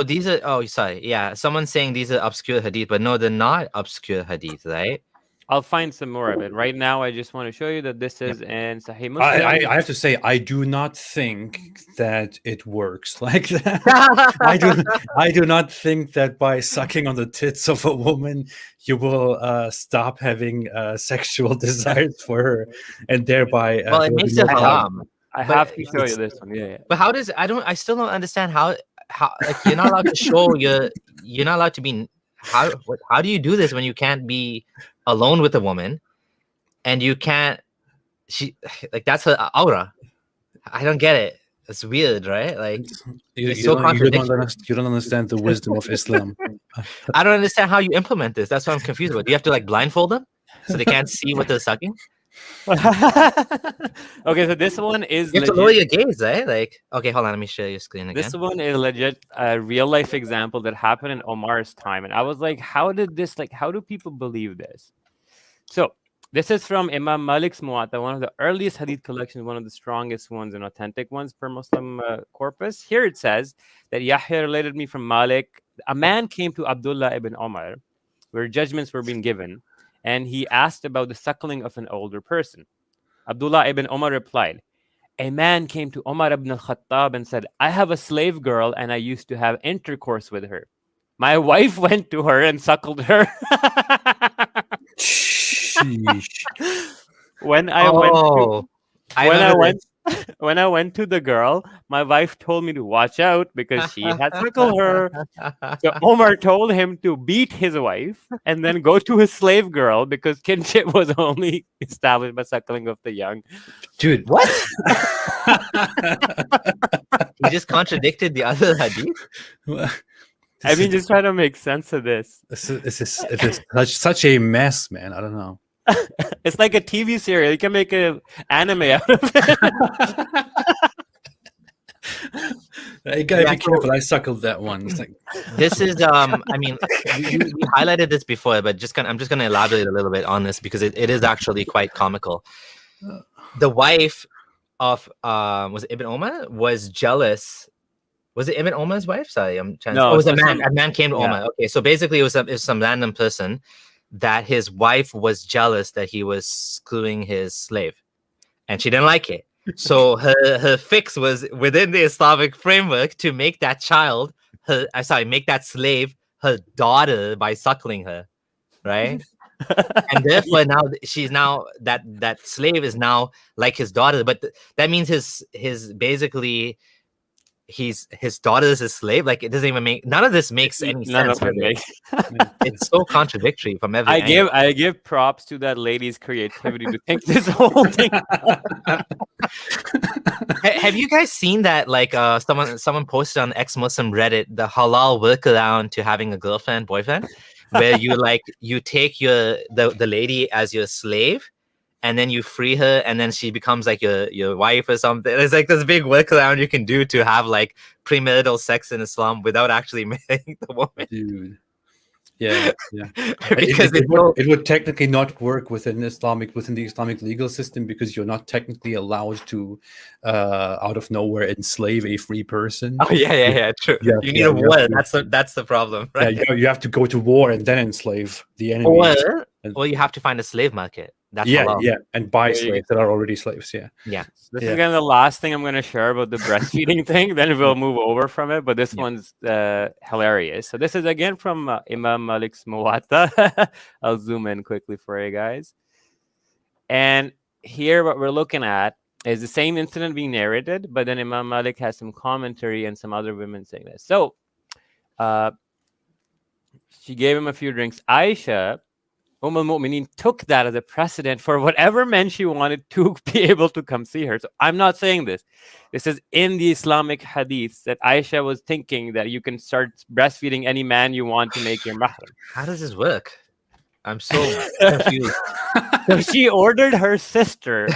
these are, someone's saying these are obscure hadith, but no, they're not obscure hadith, right? I'll find some more of it. Right now, I just want to show you that this is in Sahih Muslim. I have to say, I do not think that it works like that. I do not think that by sucking on the tits of a woman, you will stop having sexual desires for her, and thereby. It makes it haram. I have to show you this one. Yeah. But how does I still don't understand how like you're not allowed to show you're not allowed to be how do you do this when you can't be alone with a woman and you can't that's her aura? I don't get it. It's weird, right? Like you don't understand the wisdom of Islam. I don't understand how you implement this. That's what I'm confused about. Do you have to like blindfold them so they can't see what they're sucking? Okay, so this one is you have to lower your gaze, right? Like, okay, hold on, let me share your screen again. This one is legit a real life example that happened in Omar's time, and I was like, how do people believe this? So this is from Imam Malik's Muwatta, one of the earliest hadith collections, one of the strongest ones and authentic ones per Muslim corpus. Here it says that Yahya related me from Malik. A man came to Abdullah ibn Omar where judgments were being given, and he asked about the suckling of an older person. Abdullah ibn Omar replied, a man came to Omar ibn al-Khattab and said, I have a slave girl and I used to have intercourse with her. My wife went to her and suckled her. When I went to the girl, my wife told me to watch out because she had suckled her. So Omar told him to beat his wife and then go to his slave girl because kinship was only established by suckling of the young. Dude, what? He just contradicted the other hadith. I mean, just trying to make sense of this. It is such a mess, man. I don't know. It's like a TV series. You can make an anime out of it. You gotta be careful. I suckled that one. It's like... This is I mean, you highlighted this before, but I'm just gonna elaborate a little bit on this because it is actually quite comical. The wife of was it Ibn Omar was jealous. Was it Ibn Omar's wife? Sorry, I'm trying. No, it was a man. A man came to Omar. Okay, so basically, it was some random person that his wife was jealous that he was screwing his slave, and she didn't like it. So her fix was within the Islamic framework to make that make that slave her daughter by suckling her, right? And therefore now that slave is now like his daughter, but that means his basically his daughter is a slave. Like, it doesn't even make, none of this makes any None sense. of it makes. It's so contradictory from every angle. I give props to that lady's creativity to think this whole thing. Have you guys seen that? Like, someone posted on ex-Muslim Reddit the halal workaround to having a boyfriend, where you take the lady as your slave, and then you free her, and then she becomes like your wife or something. It's like this big workaround you can do to have like premarital sex in Islam without actually marrying the woman. Dude. Yeah. Because it would technically not work within the Islamic legal system, because you're not technically allowed to out of nowhere enslave a free person. Oh yeah, true. Yeah, you need a war. That's the problem, right? Yeah, you have to go to war and then enslave the enemy. Or you have to find a slave market. That's yeah, halal. and buy slaves that are already slaves. Yeah. This is kind of the last thing I'm going to share about the breastfeeding thing. Then we'll move over from it. But this one's hilarious. So this is again from Imam Malik's Muwatta. I'll zoom in quickly for you guys. And here, what we're looking at is the same incident being narrated, but then Imam Malik has some commentary and some other women saying this. So she gave him a few drinks. Aisha, al-Mu'mineen, took that as a precedent for whatever men she wanted to be able to come see her. So I'm not saying this. This is in the Islamic hadiths that Aisha was thinking that you can start breastfeeding any man you want to make your mahram. How does this work? I'm so confused. So she ordered her sister,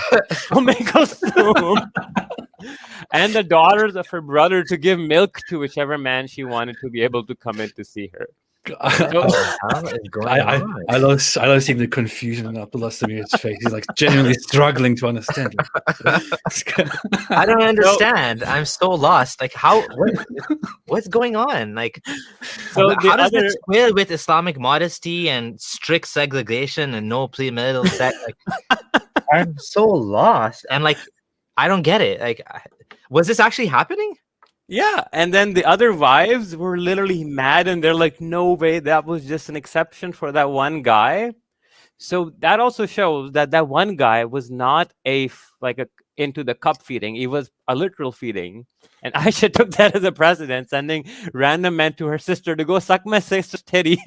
and the daughters of her brother to give milk to whichever man she wanted to be able to come in to see her. I love seeing the confusion in Abdullah Samir's face. He's like genuinely struggling to understand. I don't understand. I'm so lost. Like, what's going on? Like, so how does this square with Islamic modesty and strict segregation and no premarital sex? Like, I'm so lost, and like, I don't get it. Like, was this actually happening? Yeah, and then the other wives were literally mad, and they're like, no way, that was just an exception for that one guy. So that also shows that that one guy was not into the cup feeding. It was a literal feeding. And Aisha took that as a precedent, sending random men to her sister to go suck my sister's titty.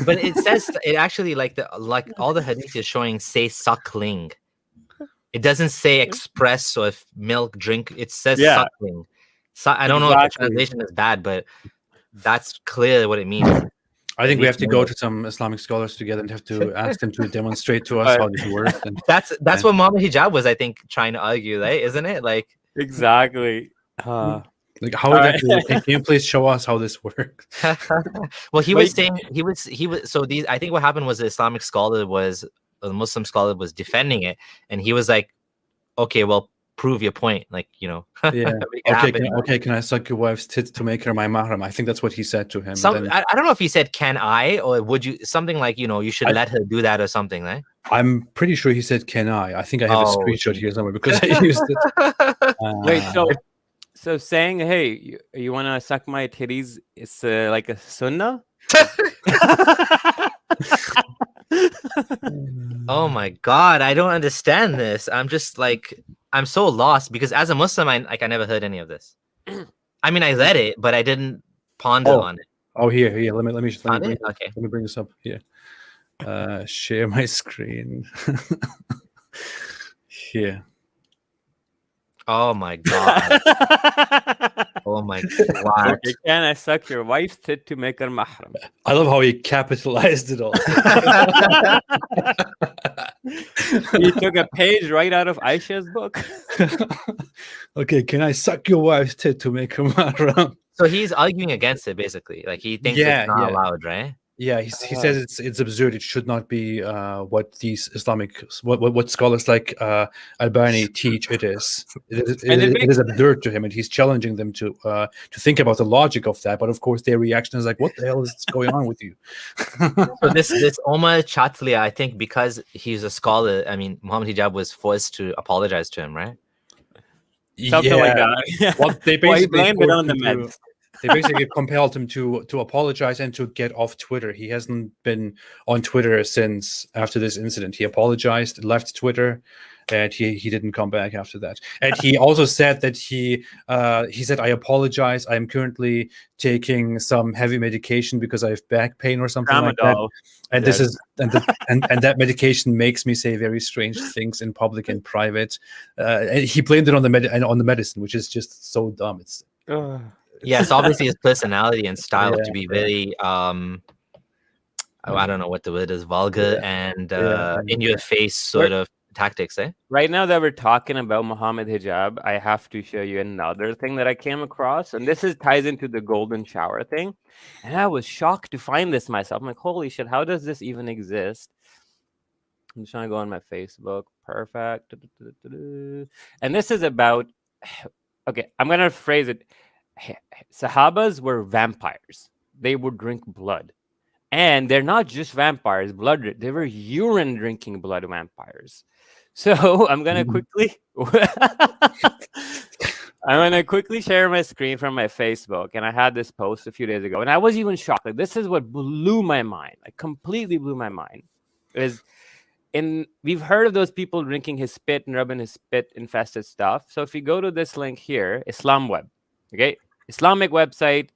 But it says, it actually, like all the hadith is showing, say suckling. It doesn't say express or milk drink. It says suckling. So I don't know if the translation is bad, but that's clear what it means. I think we have to go to some Islamic scholars together and have to ask them to demonstrate to us how this works. And that's what Muhammad Hijab was, I think, trying to argue, right? Isn't it? Like, exactly. Like, how can you please show us how this works? Well, he was saying he was. So these, I think what happened was the Islamic scholar the Muslim scholar was defending it, and he was like, okay, well, prove your point, like, you know. Yeah. Can I suck your wife's tits to make her my mahram? I think that's what he said to him. I don't know if he said can I, or would you, something like, you know, you should let her do that or something, right? I'm pretty sure he said can I think I have a screenshot here somewhere because I used it. Wait, so saying, hey, you want to suck my titties, it's like a sunnah? Oh my god, I don't understand this. I'm just like, I'm so lost, because as a Muslim, I never heard any of this. I mean, I read it, but I didn't ponder on it. Oh, here. Let me Let me bring this up here. Share my screen. Here. Oh my god. Oh my god. Okay, can I suck your wife's tit to make her mahram? I love how he capitalized it all. He took a page right out of Aisha's book. Okay, can I suck your wife's tit to make her mahram? So he's arguing against it, basically. Like, he thinks it's not allowed, right? Yeah, he says it's absurd. It should not be what these Islamic what scholars like Albani teach. It is. It is absurd to him, and he's challenging them to think about the logic of that. But of course, their reaction is like, "What the hell is going on with you?" So this Omar Chatlia, I think, because he's a scholar. I mean, Muhammad Hijab was forced to apologize to him, right? Something like that. Well, they basically blamed it on the men. They basically compelled him to apologize and to get off Twitter. He hasn't been on Twitter since after this incident. He apologized, left Twitter, and he didn't come back after that. And he also said that he said, "I apologize. I am currently taking some heavy medication because I have back pain or something like that. And this is and that medication makes me say very strange things in public and private." And he blamed it on the medicine, which is just so dumb. It's Yes, obviously his personality and style to be very I don't know what the word is, vulgar and in your face sort of tactics, eh? Right now that we're talking about Muhammad hijab, I have to show you another thing that I came across, and this ties into the golden shower thing. And I was shocked to find this myself. I'm like, holy shit, how does this even exist? I'm just trying to go on my Facebook. Perfect. And this is about, okay, I'm going to phrase it. Sahabas were vampires. They would drink blood. And they're not just vampires, they were urine drinking blood vampires. So I'm going to quickly share my screen from my Facebook. And I had this post a few days ago, and I was even shocked. Like, this is what blew my mind. Like, completely blew my mind. We've heard of those people drinking his spit and rubbing his spit infested stuff. So if you go to this link here, Islam Web, okay, Islamic website.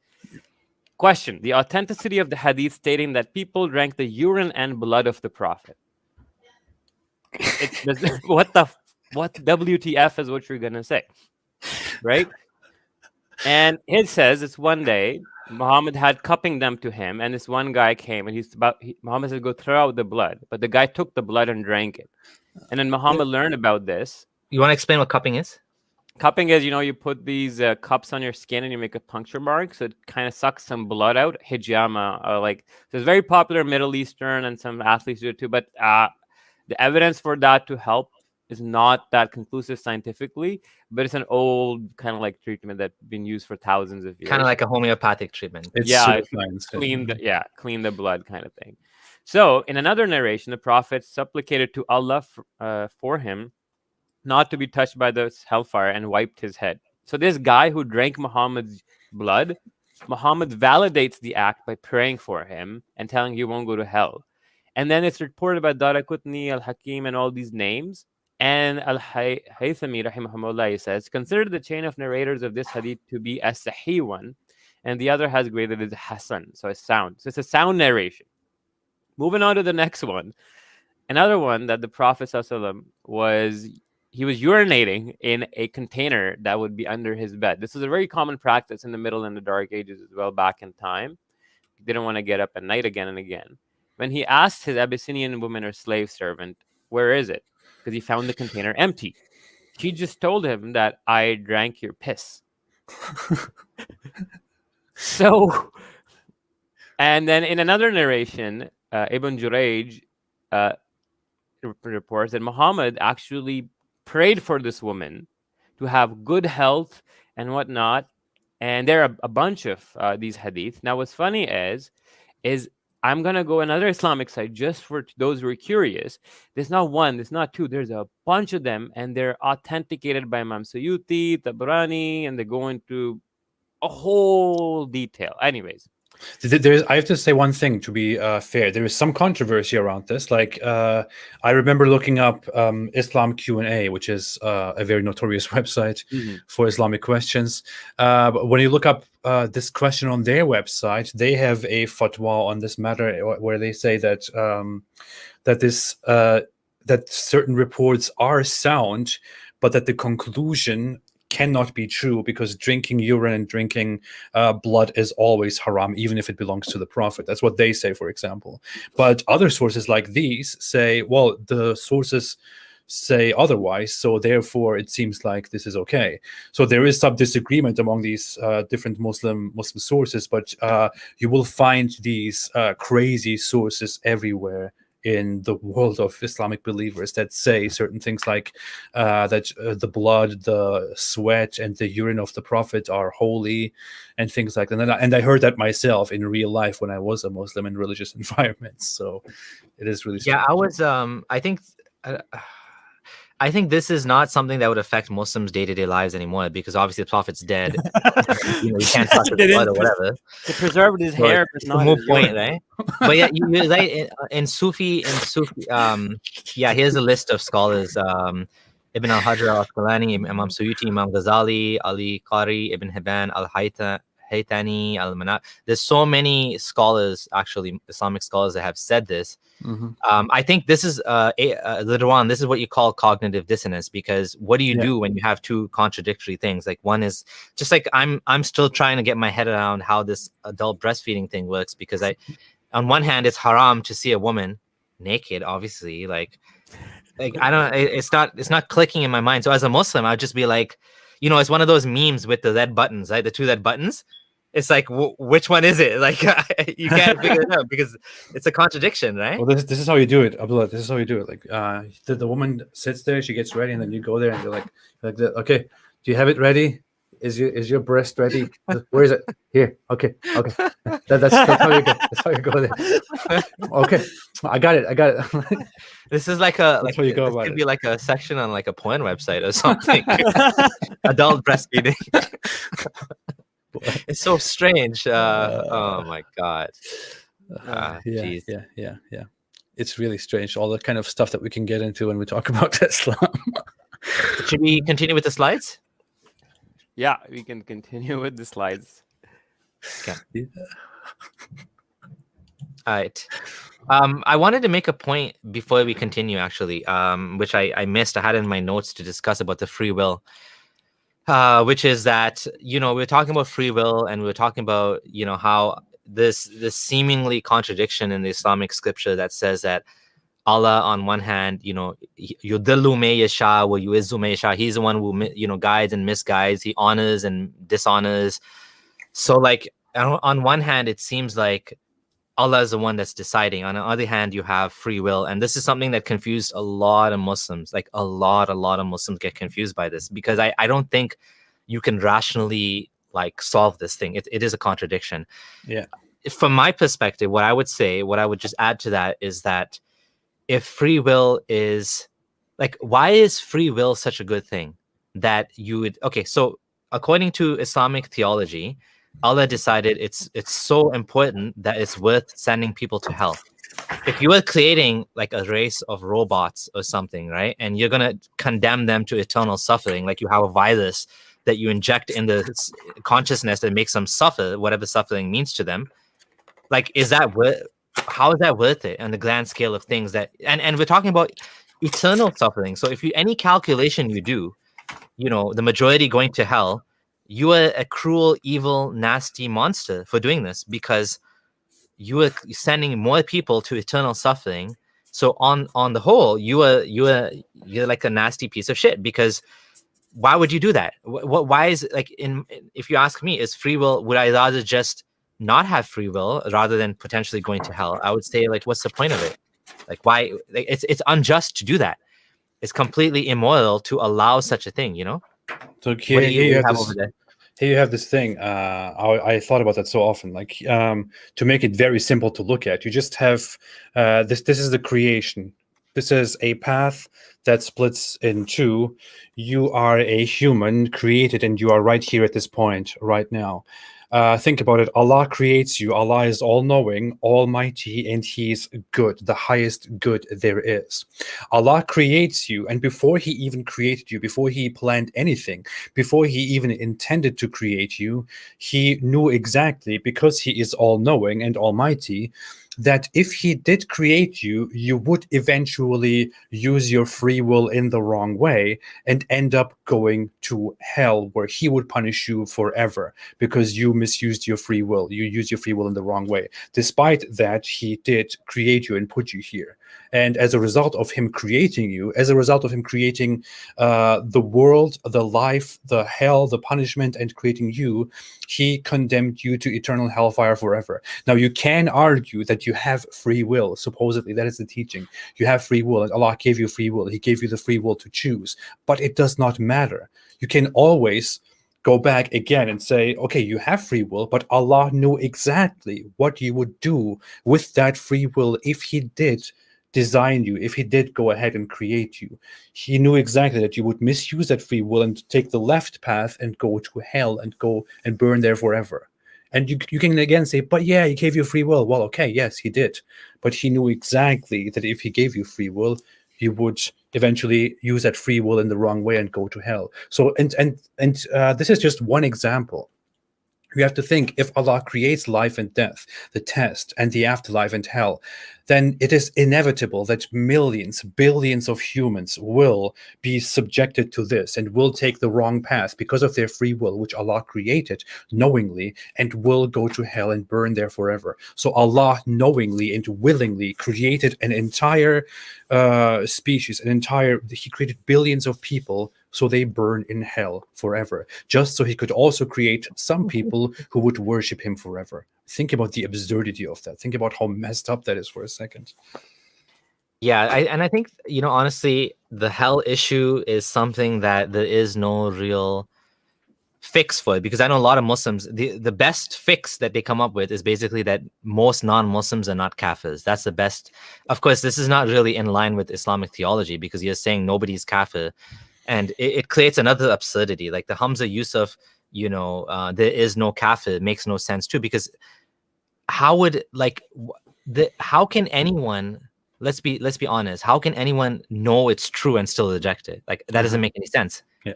Question: the authenticity of the hadith stating that people drank the urine and blood of the Prophet. What WTF is what you're gonna say, right? And it says it's one day Muhammad had cupping them to him, and this one guy came, and Muhammad said, "Go throw out the blood," but the guy took the blood and drank it. And then Muhammad learned about this. You want to explain what cupping is? Cupping is, you put these cups on your skin and you make a puncture mark, so it kind of sucks some blood out. Hijama, so it's very popular Middle Eastern, and some athletes do it too. But the evidence for that to help is not that conclusive scientifically, but it's an old kind of like treatment that's been used for thousands of years. Kind of like a homeopathic treatment. Clean the blood kind of thing. So in another narration, the Prophet supplicated to Allah for him not to be touched by the hellfire, and wiped his head. So this guy who drank Muhammad's blood, Muhammad validates the act by praying for him and telling he won't go to hell. And then it's reported by Daraqutni, Al-Hakim, and all these names. And Al-Haythami, rahimahumullah, says, consider the chain of narrators of this hadith to be a sahih one, and the other has graded as Hasan, so it's sound. So it's a sound narration. Moving on to the next one. Another one that the Prophet ﷺ he was urinating in a container that would be under his bed. This is a very common practice in the Middle and the Dark Ages as well, back in time. He didn't want to get up at night again and again. When he asked his Abyssinian woman or slave servant, where is it? Because he found the container empty. She just told him that I drank your piss. So, and then in another narration, Ibn Jurayj reports that Muhammad actually prayed for this woman to have good health and whatnot. And there are a bunch of these hadith. Now, what's funny is I'm going to go another Islamic site just for those who are curious. There's not one, there's not two, there's a bunch of them, and they're authenticated by Imam Suyuti, Tabrani, and they go into a whole detail. Anyways. I have to say one thing to be fair. There is some controversy around this. I remember looking up Islam Q&A, which is a very notorious website for Islamic questions. But when you look up this question on their website, they have a fatwa on this matter where they say that that certain reports are sound, but that the conclusion cannot be true because drinking urine and drinking blood is always haram, even if it belongs to the Prophet. That's what they say, for example. But other sources like these say, well, the sources say otherwise, so therefore it seems like this is okay. So there is some disagreement among these different Muslim sources, but you will find these crazy sources everywhere in the world of Islamic believers that say certain things like that the blood, the sweat, and the urine of the Prophet are holy, and things like that. And I heard that myself in real life when I was a Muslim in religious environments. So it is really strange. Yeah, I was. I think I think this is not something that would affect Muslims' day-to-day lives anymore, because obviously the Prophet's dead. You can't touch his blood or whatever. They preserved his So hair, but it's a not moot his point, urine. right? But yeah, you're right. In Sufi, yeah, here's a list of scholars. Ibn al-Hajar al-Asqalani, Imam Suyuti, Imam Ghazali, Ali Qari, Ibn Hibban, Haytani, al-Manat. There's so many scholars, actually, Islamic scholars, that have said this. I think this is later on. This is what you call cognitive dissonance, because what do you do when you have two contradictory things? Like, one is just like I'm still trying to get my head around how this adult breastfeeding thing works, because on one hand, it's haram to see a woman naked, obviously. Like I don't. It's not clicking in my mind. So as a Muslim, I'd just be like, it's one of those memes with the red buttons, right? The two red buttons. It's like, which one is it? Like, you can't figure it out because it's a contradiction, right? Well, this is how you do it, Abdullah. This is how you do it. Like, the woman sits there, she gets ready, and then you go there, and you're like, okay, do you have it ready? Is your breast ready? Where is it? Here. Okay. That's how you go. That's how you go there. Okay, I got it. This is like a That's how you go this about could it. be like a section on like a porn website or something. Adult breastfeeding. It's so strange. Oh my god. Geez. Yeah. It's really strange. All the kind of stuff that we can get into when we talk about Islam. Should we continue with the slides? Yeah, we can continue with the slides. Okay. Yeah. All right. I wanted to make a point before we continue, actually, which I missed. I had in my notes to discuss about the free will, which is that, we're talking about free will, and we're talking about, how this seemingly contradiction in the Islamic scripture that says that Allah, on one hand, yudillu may yasha wa yu'izzu may yasha. He's the one who, guides and misguides. He honors and dishonors. So, like, on one hand, it seems like Allah is the one that's deciding. On the other hand, you have free will. And this is something that confused a lot of Muslims. Like, a lot of Muslims get confused by this, because I don't think you can rationally, like, solve this thing. It is a contradiction. Yeah. From my perspective, what I would just add to that is that if free will is, like, why is free will such a good thing that you would, okay, so according to Islamic theology, Allah decided it's so important that it's worth sending people to hell. If you were creating like a race of robots or something, right, and you're going to condemn them to eternal suffering, like you have a virus that you inject in the consciousness that makes them suffer, whatever suffering means to them, like, how is that worth it on the grand scale of things? That and we're talking about eternal suffering. So if any calculation you do, the majority going to hell, you are a cruel, evil, nasty monster for doing this, because you are sending more people to eternal suffering. So on the whole, you're like a nasty piece of shit, because why would you do that? Why is it, like, if you ask me, is free will, would I rather just not have free will rather than potentially going to hell? I would say, like, what's the point of it? Like, why? Like, it's unjust to do that. It's completely immoral to allow such a thing, So What do you have over there? Here you have this thing. I thought about that so often. Like, to make it very simple to look at, you just have this. This is the creation. This is a path that splits in two. You are a human created, and you are right here at this point right now. Think about it. Allah creates you. Allah is all-knowing, almighty, and He's good, the highest good there is. Allah creates you, and before He even created you, before He planned anything, before He even intended to create you, He knew exactly, because He is all-knowing and almighty, that if He did create you, you would eventually use your free will in the wrong way and end up going to hell, where He would punish you forever because you misused your free will. You used your free will in the wrong way. Despite that, He did create you and put you here. And as a result of Him creating you, as a result of Him creating the world, the life, the hell, the punishment, and creating you, He condemned you to eternal hellfire forever. Now, you can argue that you have free will. Supposedly, that is the teaching. You have free will, and Allah gave you free will. He gave you the free will to choose. But it does not matter. You can always go back again and say, okay, you have free will, but Allah knew exactly what you would do with that free will if He did design you, if he did go ahead and create you, he knew exactly that you would misuse that free will and take the left path and go to hell and go and burn there forever. And you can again say, but yeah, he gave you free will. Well, okay, yes, he did. But he knew exactly that if he gave you free will, you would eventually use that free will in the wrong way and go to hell. So, this is just one example. You have to think, if Allah creates life and death, the test, and the afterlife and hell, then it is inevitable that millions, billions of humans will be subjected to this and will take the wrong path because of their free will, which Allah created knowingly, and will go to hell and burn there forever. So Allah knowingly and willingly created an entire species, He created billions of people so they burn in hell forever, just so he could also create some people who would worship him forever. Think about the absurdity of that. Think about how messed up that is for a second. Yeah, I think, honestly, the hell issue is something that there is no real fix for it, because I know a lot of Muslims, the best fix that they come up with is basically that most non-Muslims are not kafirs. That's the best. Of course, this is not really in line with Islamic theology, because you're saying nobody's kafir. And it creates another absurdity, like the Hamza Yusuf, there is no kafir, makes no sense too, because how can anyone, let's be honest, how can anyone know it's true and still reject it? Like, that doesn't make any sense. Yeah.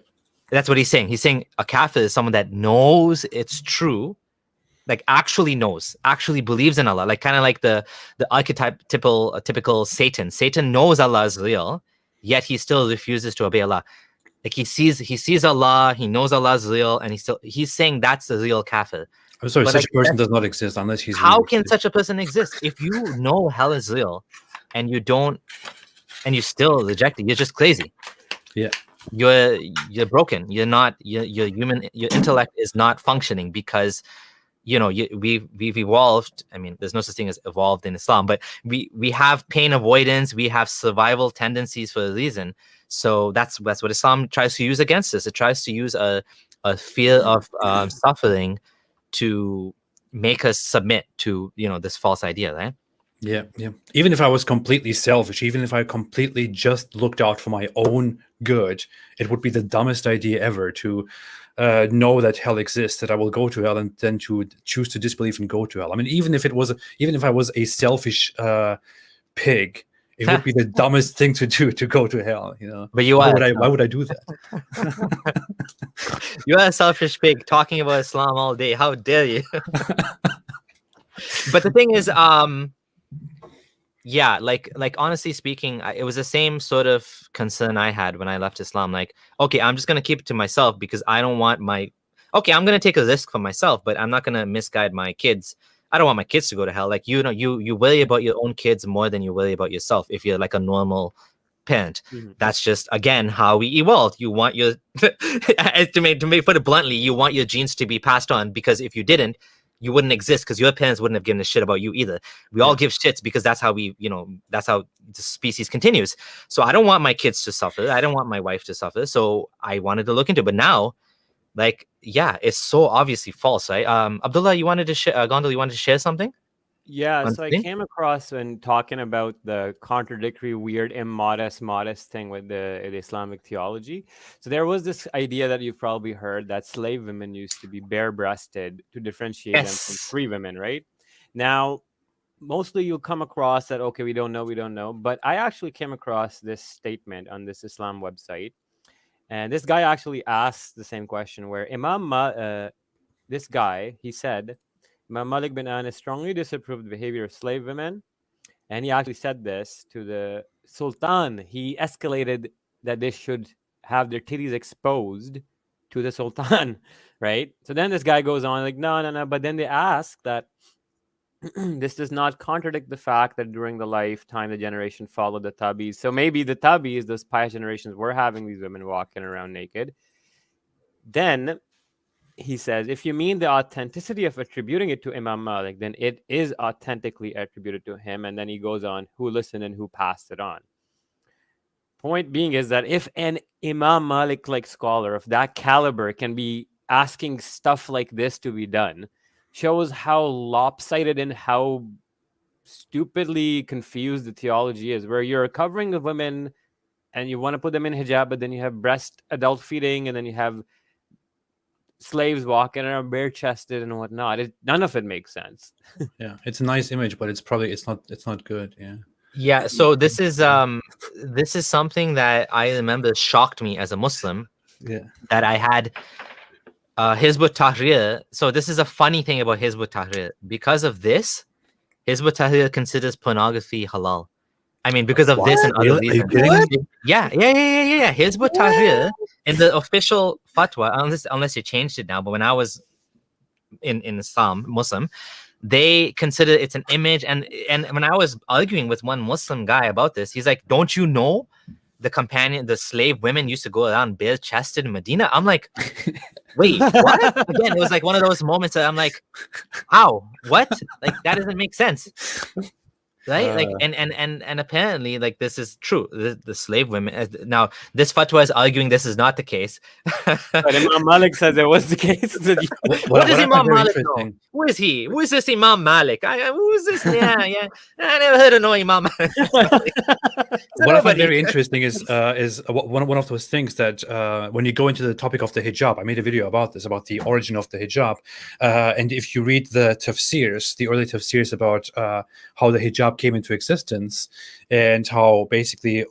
That's what he's saying. He's saying a kafir is someone that knows it's true, like actually knows, actually believes in Allah, like kind of like the typical Satan. Satan knows Allah is real, yet he still refuses to obey Allah. Like he sees Allah, he knows Allah is real, and he's saying that's the real kafir. I'm sorry, such a person does not exist unless he's. How can such a person exist? If you know hell is real, and you still reject it, you're just crazy. Yeah, you're broken. You're not. Your intellect is not functioning, because we've evolved. I mean, there's no such thing as evolved in Islam, but we have pain avoidance, we have survival tendencies for a reason. So that's what Islam tries to use against us. It tries to use a fear of suffering to make us submit to this false idea, right? Yeah. Even if I was completely selfish, even if I completely just looked out for my own good, it would be the dumbest idea ever to know that hell exists, that I will go to hell, and then to choose to disbelieve and go to hell. I mean, even if I was a selfish pig, it would be the dumbest thing to do, to go to hell. But why would I do that? You are a selfish pig talking about Islam all day. How dare you? But the thing is, yeah, like honestly speaking, it was the same sort of concern I had when I left Islam. Like, okay, I'm just gonna keep it to myself, because I don't want I'm gonna take a risk for myself, but I'm not gonna misguide my kids. I don't want my kids to go to hell. Like, you worry about your own kids more than you worry about yourself if you're like a normal parent. Mm-hmm. That's just, again, how we evolved. You want your put it bluntly, you want your genes to be passed on, because if you didn't, you wouldn't exist, because your parents wouldn't have given a shit about you either. We all give shits, because that's how that's how the species continues. So I don't want my kids to suffer. I don't want my wife to suffer. So I wanted to look into it. But now, like, yeah, it's so obviously false, right? Abdullah, you wanted to share, Gondal, you wanted to share something? Yeah, so I came across, when talking about the contradictory, weird, immodest, modest thing with the Islamic theology. So there was this idea that you've probably heard, that slave women used to be bare-breasted to differentiate them from free women, right? Now, mostly you'll come across that, okay, we don't know. But I actually came across this statement on this Islam website. And this guy actually asked the same question, where this guy, he said, Imam Malik bin Anas strongly disapproved the behavior of slave women. And he actually said this to the Sultan. He escalated that they should have their titties exposed to the Sultan, right? So then this guy goes on like, no. But then they ask that this does not contradict the fact that during the lifetime, the generation followed the Tabis. So maybe the Tabis, those pious generations, were having these women walking around naked. Then he says, if you mean the authenticity of attributing it to Imam Malik, then it is authentically attributed to him. And then he goes on, who listened and who passed it on. Point being is that if an Imam Malik-like scholar of that caliber can be asking stuff like this to be done, shows how lopsided and how stupidly confused the theology is, where you're covering the women and you want to put them in hijab, but then you have breast adult feeding, and then you have slaves walking around bare chested and whatnot. None of it makes sense. Yeah, it's a nice image, but it's not good. Yeah. Yeah, so this is something that I remember shocked me as a Muslim, Yeah. that I had Hizb ut-Tahrir. So this is a funny thing about Hizb ut-Tahrir. Because of this, Hizb ut-Tahrir considers pornography halal. I mean, because of this and other Really? Are you reasons. kidding me? Yeah. Hizb ut-Tahrir, in the official fatwa, unless you changed it now, but when I was in Islam, Muslim, they consider it's an image. And when I was arguing with one Muslim guy about this, he's like, don't you know the slave women used to go around bare chested in Medina? I'm like, wait, what? Again, it was like one of those moments that I'm like, how? What? Like, that doesn't make sense. Right? Like, and apparently, like, this is true. The slave women. Now, this fatwa is arguing this is not the case. But Imam Malik says it was the case. What does Imam Malik know? Who is he? Who is this Imam Malik? Who is this? Yeah. I never heard of no Imam Malik. What I find very interesting is one of those things that when you go into the topic of the hijab, I made a video about this, about the origin of the hijab, and if you read the tafsirs, the early tafsirs about how the hijab came into existence, and how basically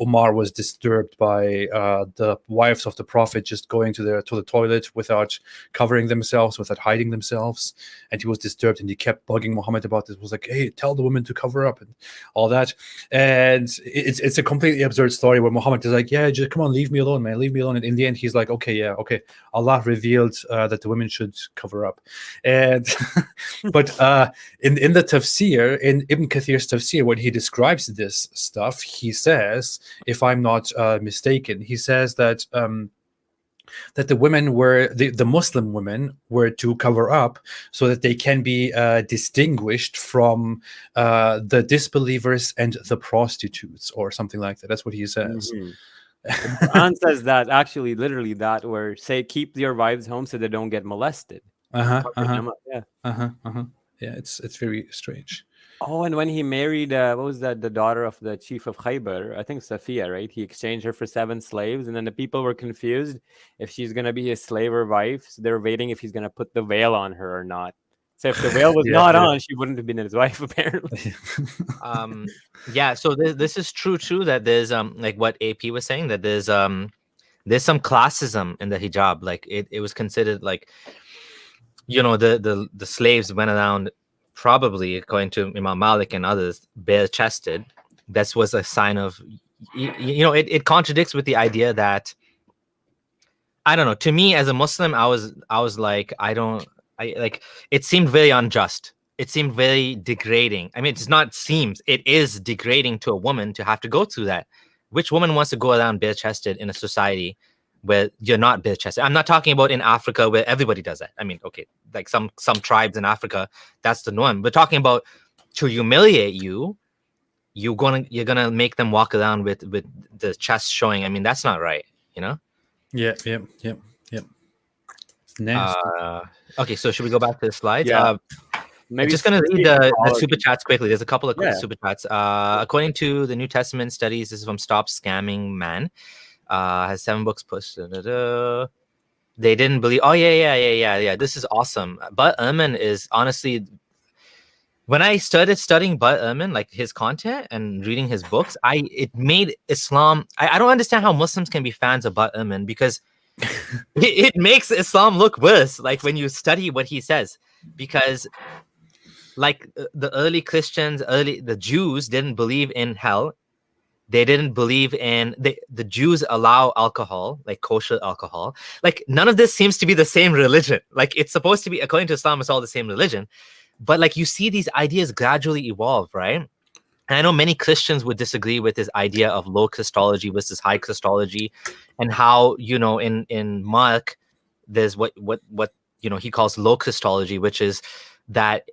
Umar was disturbed by the wives of the Prophet just going to the toilet without covering themselves, without hiding themselves, and he was disturbed, and he kept bugging Muhammad about this. Was like, hey, tell the women to cover up and all that. And it's a completely absurd story where Muhammad is like, yeah, just come on, leave me alone, man, leave me alone. And in the end, he's like, okay, Allah revealed that the women should cover up. And but in the tafsir, in Ibn Kathir's tafsir, when he describes this stuff, he says, if I'm not mistaken, he says that that the women were the Muslim women were to cover up so that they can be distinguished from the disbelievers and the prostitutes, or something like that. That's what he says. The Quran says that, actually, literally that, where say keep your wives home so they don't get molested. Yeah, Yeah, it's very strange. Oh, and when he married, what was that? The daughter of the chief of Khaybar, I think Safiya, right? He exchanged her for 7 slaves, and then the people were confused if she's gonna be his slave or wife. So they're waiting if he's gonna put the veil on her or not. So if the veil was not on, she wouldn't have been his wife, apparently. Yeah. So this is true too. That there's like what AP was saying, that there's some classism in the hijab. Like it was considered like, the slaves went around, probably according to Imam Malik and others, bare chested. That was a sign of, it contradicts with the idea that, I don't know. To me, as a Muslim, I was like, it seemed very unjust. It seemed very degrading. I mean, it is degrading to a woman to have to go through that. Which woman wants to go around bare chested in a society where you're not bare chested? I'm not talking about in Africa where everybody does that. I mean, okay, like some tribes in Africa, that's the norm. We're talking about to humiliate you, you're gonna make them walk around with the chest showing. I mean, that's not right, Yeah. It's nasty. Okay, so should we go back to the slides? Yeah. I'm just going to read the super chats quickly. There's a couple of quick super chats. According to the New Testament studies, this is from Stop Scamming Man. Has 7 books pushed. They didn't believe. Oh, yeah. This is awesome. But Ehrman is honestly, when I started studying But Ehrman, like his content and reading his books, it made Islam. I don't understand how Muslims can be fans of But Ehrman, because it makes Islam look worse. Like when you study what he says, because like the early Christians, the Jews didn't believe in hell. They didn't believe in the Jews allow alcohol, like kosher alcohol. Like none of this seems to be the same religion. Like it's supposed to be, according to Islam, it's all the same religion. But like you see these ideas gradually evolve, right? And I know many Christians would disagree with this idea of low Christology versus high Christology, and how, in Mark, there's what he calls low Christology, which is that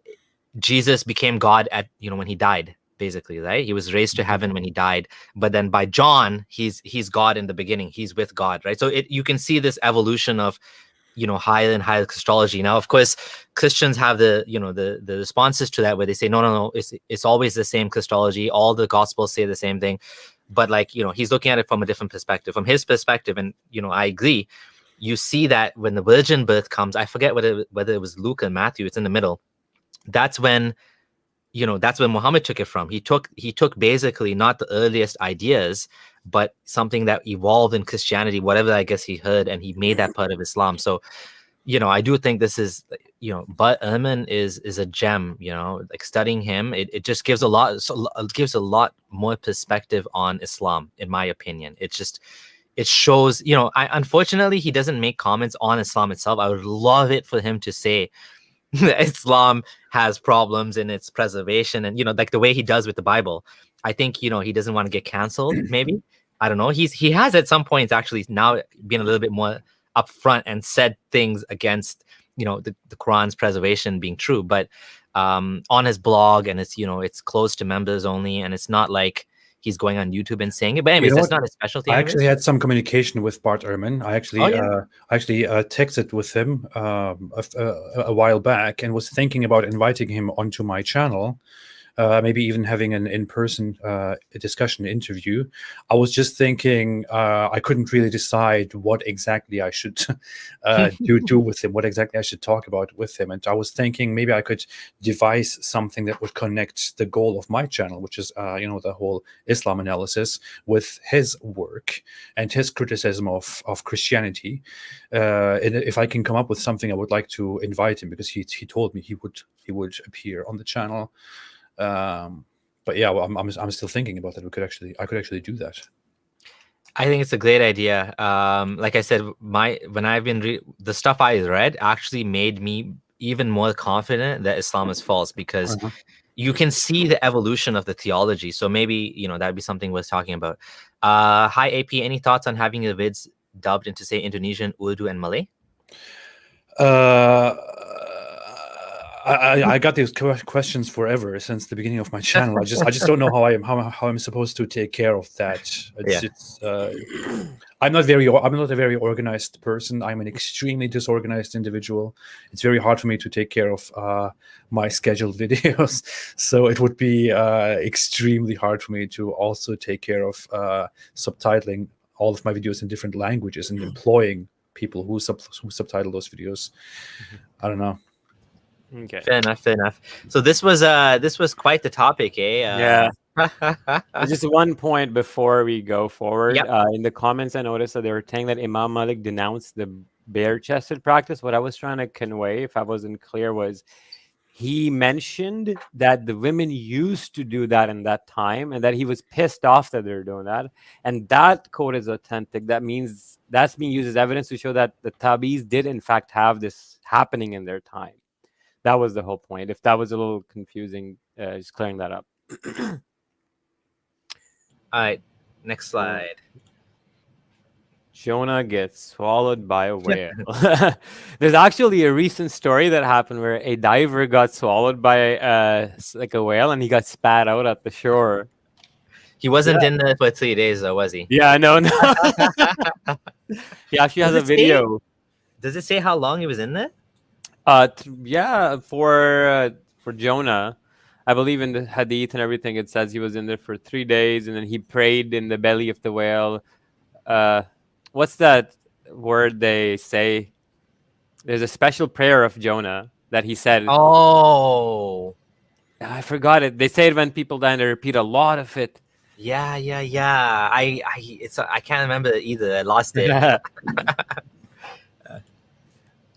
Jesus became God at, when he died, basically, right? He was raised to heaven when he died. But then by John, he's God in the beginning. He's with God, right? So you can see this evolution of, higher and higher Christology. Now, of course, Christians have the responses to that where they say, no, it's always the same Christology. All the Gospels say the same thing. But he's looking at it from a different perspective, from his perspective. And, I agree. You see that when the virgin birth comes, I forget whether it was Luke or Matthew, it's in the middle. That's when Muhammad took it from. He took basically not the earliest ideas, but something that evolved in Christianity, whatever I guess he heard, and he made that part of Islam. So, I do think this is, but Ehrman is a gem, studying him, it just gives a lot more perspective on Islam, in my opinion. It shows, unfortunately, he doesn't make comments on Islam itself. I would love it for him to say Islam has problems in its preservation, and like the way he does with the Bible. I think he doesn't want to get canceled. Maybe, I don't know. He has at some points actually now been a little bit more upfront and said things against the Quran's preservation being true, but on his blog, and it's closed to members only, and it's not like he's going on YouTube and saying it. But anyways, that's not a specialty. I actually had some communication with Bart Ehrman. I actually texted with him a while back and was thinking about inviting him onto my channel. Maybe even having an in-person discussion interview. I was just thinking I couldn't really decide what exactly I should do with him, what exactly I should talk about with him. And I was thinking maybe I could devise something that would connect the goal of my channel, which is the whole Islam analysis, with his work and his criticism of Christianity. And if I can come up with something, I would like to invite him, because he told me he would appear on the channel. But yeah, well, I'm still thinking about that. I could actually do that. I think it's a great idea. Like I said, when I've been the stuff I read actually made me even more confident that Islam is false, because you can see the evolution of the theology. So maybe that'd be something worth talking about. Hi AP, any thoughts on having your vids dubbed into, say, Indonesian, Urdu, and Malay? I got these questions forever since the beginning of my channel. I just don't know how I'm supposed to take care of that. I'm not a very organized person. I'm an extremely disorganized individual. It's very hard for me to take care of my scheduled videos. So it would be extremely hard for me to also take care of subtitling all of my videos in different languages and employing people who subtitle those videos. I don't know. Okay. Fair enough. So this was quite the topic, eh? Yeah. Just one point before we go forward. Yep. In the comments, I noticed that they were saying that Imam Malik denounced the bare-chested practice. What I was trying to convey, if I wasn't clear, was he mentioned that the women used to do that in that time, and that he was pissed off that they're doing that. And that quote is authentic. That means that's being used as evidence to show that the Tabi'is did in fact have this happening in their time. That was the whole point. If that was a little confusing, just clearing that up. All right, next slide. Jonah gets swallowed by a whale. There's actually a recent story that happened where a diver got swallowed by a whale, and he got spat out at the shore. He wasn't in there for 3 days, though, was he? Yeah, no. He actually has a video. Does it say how long he was in there? Yeah, for Jonah, I believe in the hadith and everything, it says he was in there for 3 days, and then he prayed in the belly of the whale. What's that word they say? There's a special prayer of Jonah that he said. Oh, I forgot it. They say it when people die, and they repeat a lot of it. Yeah. I can't remember it either. I lost it.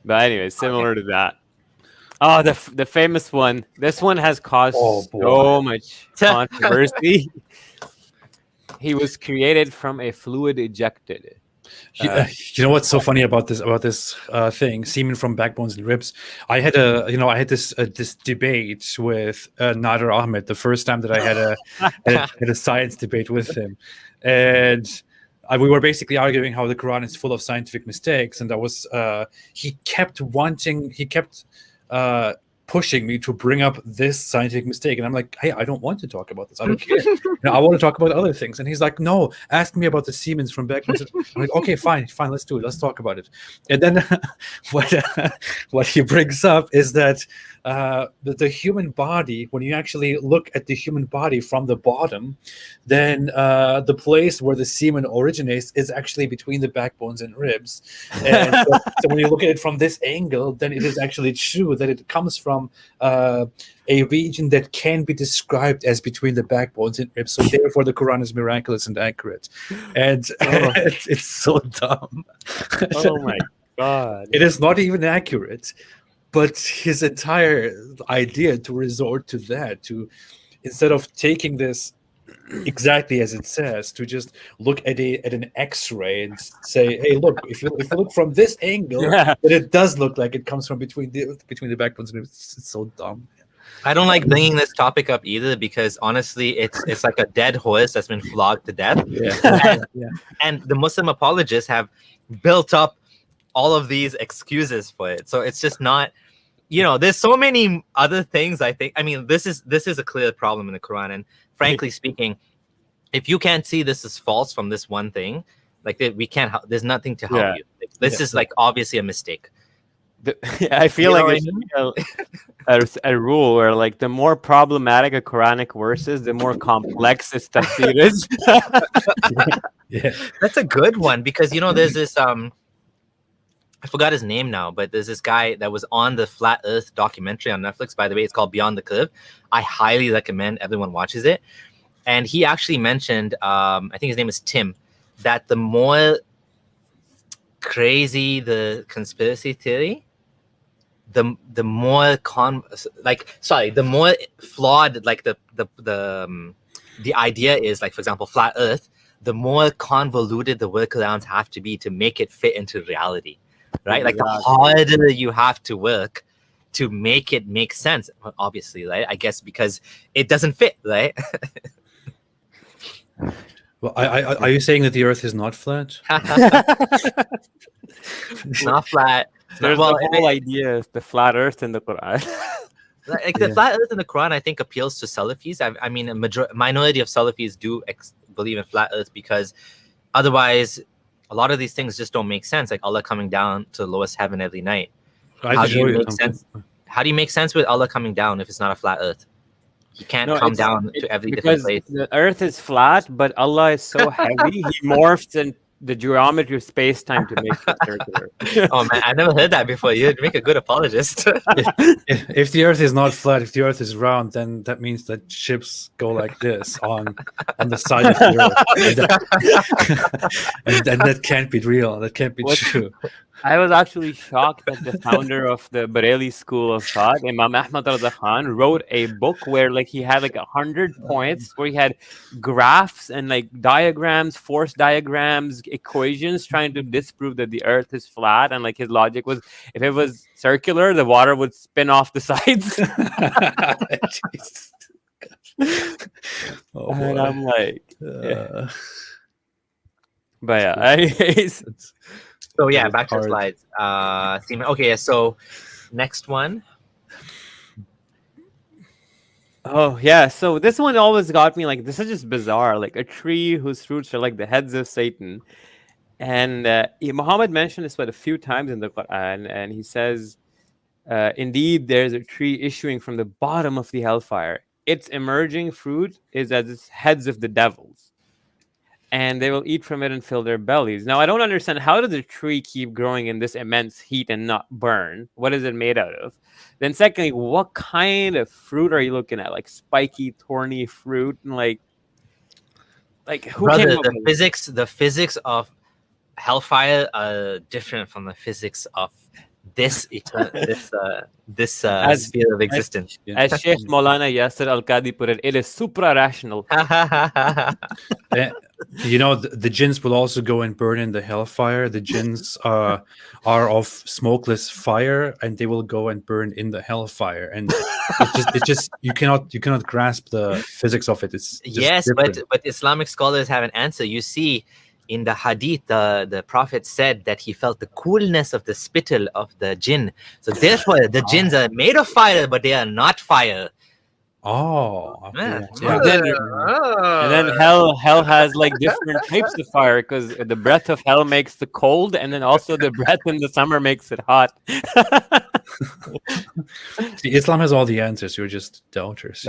But anyway, similar to that. Oh, the famous one. This one has caused so much controversy. He was created from a fluid ejected. You know what's so funny about this thing? Semen from backbones and ribs. I had this debate with Nader Ahmed the first time that I had a science debate with him, and we were basically arguing how the Quran is full of scientific mistakes, and he kept pushing me to bring up this scientific mistake. And I'm like, hey, I don't want to talk about this. I don't care. I want to talk about other things. And he's like, no, ask me about the Siemens from back. I'm like, okay, fine, let's do it. Let's talk about it. And then what he brings up is that the human body, when you actually look at the human body from the bottom, then the place where the semen originates is actually between the backbones and ribs. And so when you look at it from this angle, then it is actually true that it comes from a region that can be described as between the backbones and ribs. So therefore, the Quran is miraculous and accurate. And it's so dumb. Oh my God! It is not even accurate. But his entire idea to resort to that, to instead of taking this exactly as it says, to just look at an X-ray and say, "Hey, look! If you look from this angle, then it does look like it comes from between the backbones." And it's so dumb. I don't like bringing this topic up either because honestly, it's like a dead horse that's been flogged to death. And the Muslim apologists have built up all of these excuses for it, so it's just not. There's so many other things. I think. I mean, this is a clear problem in the Quran, and frankly speaking, if you can't see this is false from this one thing, like we can't. There's nothing to help you. Like, this is like obviously a mistake. I feel like it's a rule where like the more problematic a Quranic verse is, the more complex its tafsir is. That's a good one because there's this I forgot his name now, but there's this guy that was on the Flat Earth documentary on Netflix. By the way, it's called Beyond the Curve. I highly recommend everyone watches it. And he actually mentioned, I think his name is Tim, that the more crazy the conspiracy theory, the more the more flawed like the idea is. Like, for example, Flat Earth, the more convoluted the workarounds have to be to make it fit into reality. Right, like the harder you have to work to make it make sense. Obviously, right? I guess because it doesn't fit, right? Well, are you saying that the Earth is not flat? It's not flat. There's the whole idea of the flat Earth in the Quran. Like the flat Earth in the Quran, I think appeals to Salafis. I mean, a minority of Salafis do believe in flat Earth because otherwise. A lot of these things just don't make sense, like Allah coming down to the lowest heaven every night. How do you make sense with Allah coming down if it's not a flat earth? He can't come down to every different place. The earth is flat, but Allah is so heavy, he morphs in the geometry of space-time to make it circular. Oh man, I've never heard that before. You'd make a good apologist. If the earth is not flat, if the earth is round, then that means that ships go like this on the side of the earth. and that can't be real. That can't be true. I was actually shocked that the founder of the Bareli school of thought, Imam Ahmad Reza Khan, wrote a book where like he had like 100 points where he had graphs and like diagrams, force diagrams, equations trying to disprove that the earth is flat. And like his logic was if it was circular, the water would spin off the sides. And I'm like, but yeah, So yeah, back to the slides. Okay, so next one. Oh yeah, so this one always got me like this is just bizarre. Like a tree whose fruits are like the heads of Satan, and Muhammad mentioned this but a few times in the Quran, and he says, "Indeed, there's a tree issuing from the bottom of the hellfire. Its emerging fruit is as its heads of the devils." And they will eat from it and fill their bellies. Now, I don't understand. How does a tree keep growing in this immense heat and not burn? What is it made out of? Then secondly, what kind of fruit are you looking at? Like spiky, thorny fruit? And like who Brother, came up with the physics of hellfire are different from the physics of this sphere of existence. As Sheikh Maulana Yasser Al-Qadi put it, it is supra-rational. The jinns will also go and burn in the hellfire. The jinns are of smokeless fire, and they will go and burn in the hellfire. And it's just you cannot grasp the physics of it. It's just yes, different. but Islamic scholars have an answer. You see, in the hadith, the Prophet said that he felt the coolness of the spittle of the jinn. So therefore, the jinns are made of fire, but they are not fire. Oh, Yeah. yeah. And then hell has like different types of fire, because the breath of hell makes the cold, and then also the breath in the summer makes it hot. See, Islam has all the answers. You're just doubters.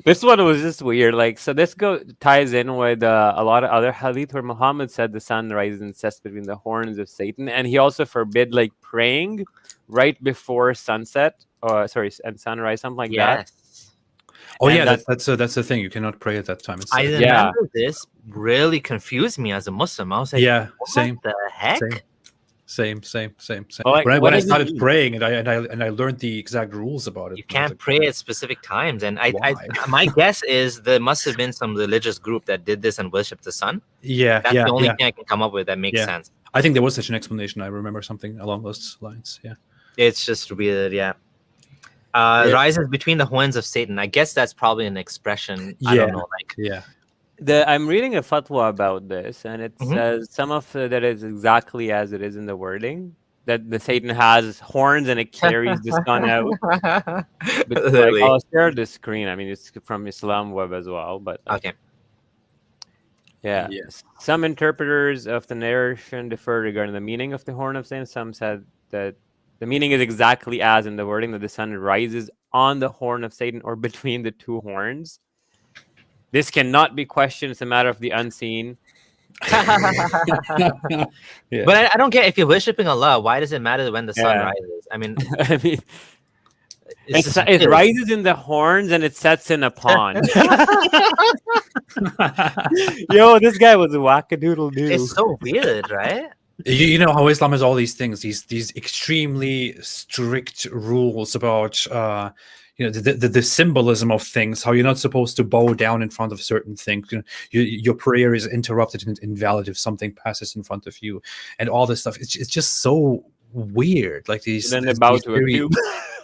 This one was just weird. Like, so this ties in with a lot of other hadith where Muhammad said the sun rises and sets between the horns of Satan, and he also forbid like praying right before sunset, or and sunrise, something like that. Oh, And yeah, that's the thing. You cannot pray at that time. I remember this really confused me as a Muslim. I was like, yeah, what same. the heck? Same. Well, like, when I started praying and I learned the exact rules about it. You can't pray at specific times, and Why? my guess is there must have been some religious group that did this and worshipped the sun. Yeah, That's the only thing I can come up with that makes sense. I think there was such an explanation. I remember something along those lines. Yeah, it's just weird. Yeah. Rises between the horns of Satan. I guess that's probably an expression. I don't know. I'm reading a fatwa about this, and it says some of that is exactly as it is in the wording, that the Satan has horns and it carries the sun out. But, like, I'll share the screen. I mean, it's from Islam Web as well, but okay. Yeah. Some interpreters of the narration differ regarding the meaning of the horn of Satan. Some said that the meaning is exactly as in the wording, that the sun rises on the horn of Satan or between the two horns. This cannot be questioned. It's a matter of the unseen. But I don't get, if you're worshiping Allah, why does it matter when the sun rises? I mean, it rises in the horns and it sets in a pond. Yo, this guy was a wackadoodle-doo. It's so weird, right? You know how Islam has all these things, these extremely strict rules about the symbolism of things, how you're not supposed to bow down in front of certain things. Your prayer is interrupted and invalid if something passes in front of you, and all this stuff. It's just so weird. Like these. And then about to appeal.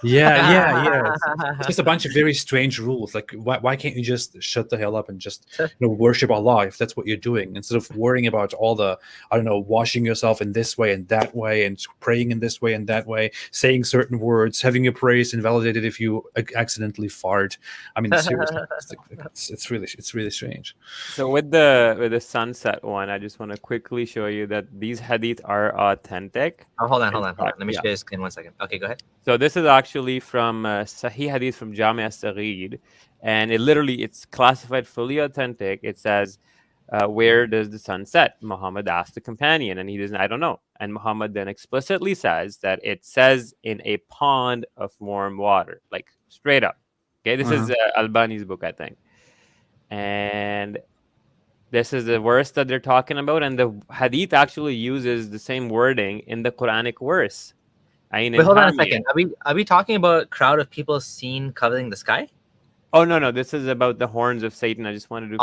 Yeah. It's just a bunch of very strange rules. Like, why can't you just shut the hell up and just worship Allah if that's what you're doing, instead of worrying about all the, I don't know, washing yourself in this way and that way, and praying in this way and that way, saying certain words, having your prayers invalidated if you accidentally fart. I mean, seriously, it's really strange. So with the sunset one, I just want to quickly show you that these hadith are authentic. Oh, hold on. Let me share your screen 1 second. Okay, go ahead. So this is actually from Sahih Hadith from Jami' as-Saghir, and it's classified fully authentic. It says, where does the sun set? Muhammad asked the companion, and he doesn't, I don't know. And Muhammad then explicitly says that it says in a pond of warm water, like straight up. Okay, this is Albani's book, I think. And this is the verse that they're talking about, and the hadith actually uses the same wording in the Quranic verse. Wait, hold on a second. Are we talking about a crowd of people seen covering the sky? Oh no, this is about the horns of Satan. I just wanted to.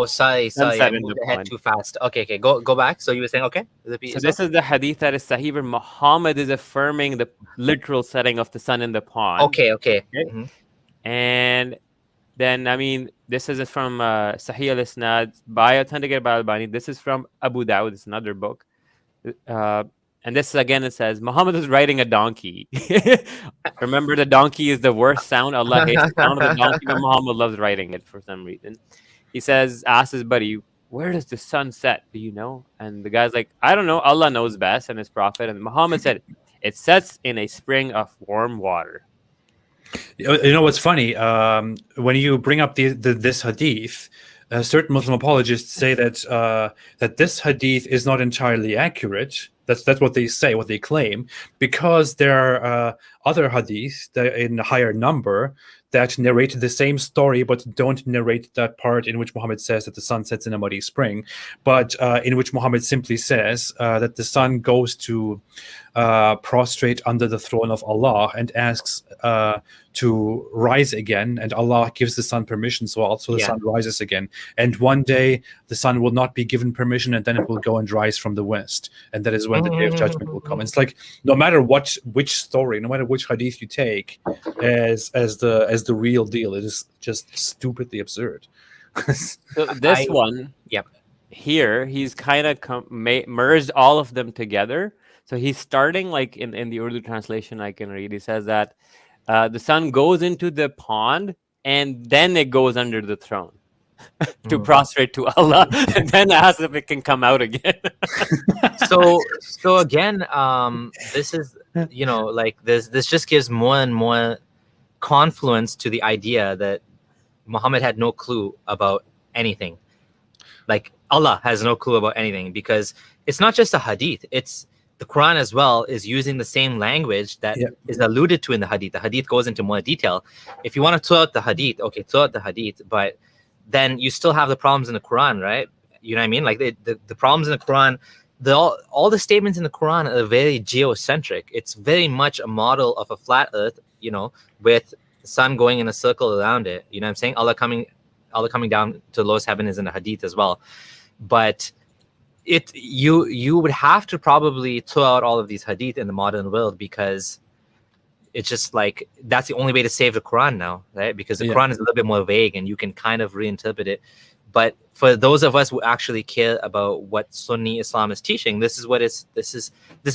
Sorry. I moved ahead too fast. Okay. Go back. So you were saying, okay? So this is the hadith that is Sahih, where Muhammad is affirming the literal setting of the sun in the pond. Okay. Mm-hmm. And then, I mean, this is from Sahih al-Isnad, authenticated by Albani. This is from Abu Dawud. It's another book. And this, again, it says, Muhammad was riding a donkey. Remember, the donkey is the worst sound. Allah hates the sound of the donkey, but Muhammad loves riding it for some reason. He asks his buddy, where does the sun set? Do you know? And the guy's like, I don't know. Allah knows best, and his prophet. And Muhammad said, it sets in a spring of warm water. You know what's funny? When you bring up this hadith, certain Muslim apologists say that this hadith is not entirely accurate. That's what they say, what they claim, because there are other hadiths that in a higher number that narrate the same story but don't narrate that part in which Muhammad says that the sun sets in a muddy spring, but in which Muhammad simply says that the sun goes to prostrate under the throne of Allah and asks to rise again, and Allah gives the sun permission, so the sun rises again. And one day the sun will not be given permission, and then it will go and rise from the west, and that is when the day of judgment will come. It's like, no matter which story, no matter which hadith you take as the real deal, it is just stupidly absurd. So this I- one, Yep. here, he's kind of merged all of them together. So he's starting like in the Urdu translation I can read. He says that the sun goes into the pond and then it goes under the throne to Mm. prostrate to Allah, and then ask if it can come out again. So again, this is, like this just gives more and more confluence to the idea that Muhammad had no clue about anything. Like Allah has no clue about anything, because it's not just a hadith, it's the Quran as well is using the same language that is alluded to in the hadith. The hadith goes into more detail. If you want to throw out the hadith, okay, throw out the hadith, but then you still have the problems in the Quran, right? You know what I mean? Like the problems in the Quran, all the statements in the Quran are very geocentric. It's very much a model of a flat earth, with the sun going in a circle around it. You know what I'm saying? Allah coming down to the lowest heaven is in the hadith as well. But you would have to probably throw out all of these hadith in the modern world, because it's just like that's the only way to save the Quran now, right? Because the Quran is a little bit more vague and you can kind of reinterpret it. But for those of us who actually care about what Sunni Islam is teaching, this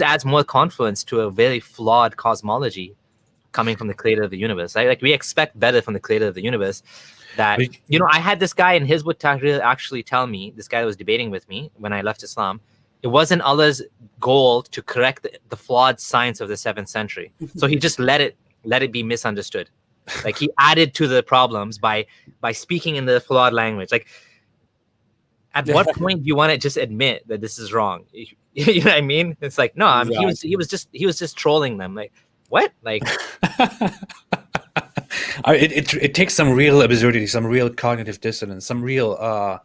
adds more confluence to a very flawed cosmology coming from the creator of the universe, right? Like we expect better from the creator of the universe. That, I had this guy in Hizb ut-Tahrir actually tell me, this guy that was debating with me when I left Islam, it wasn't Allah's goal to correct the flawed science of the 7th century. So he just let it be misunderstood. Like he added to the problems by speaking in the flawed language. Like, at what point do you want to just admit that this is wrong? You know what I mean? It's like, no, exactly. he was just trolling them. Like, what? Like, it takes some real absurdity, some real cognitive dissonance, some real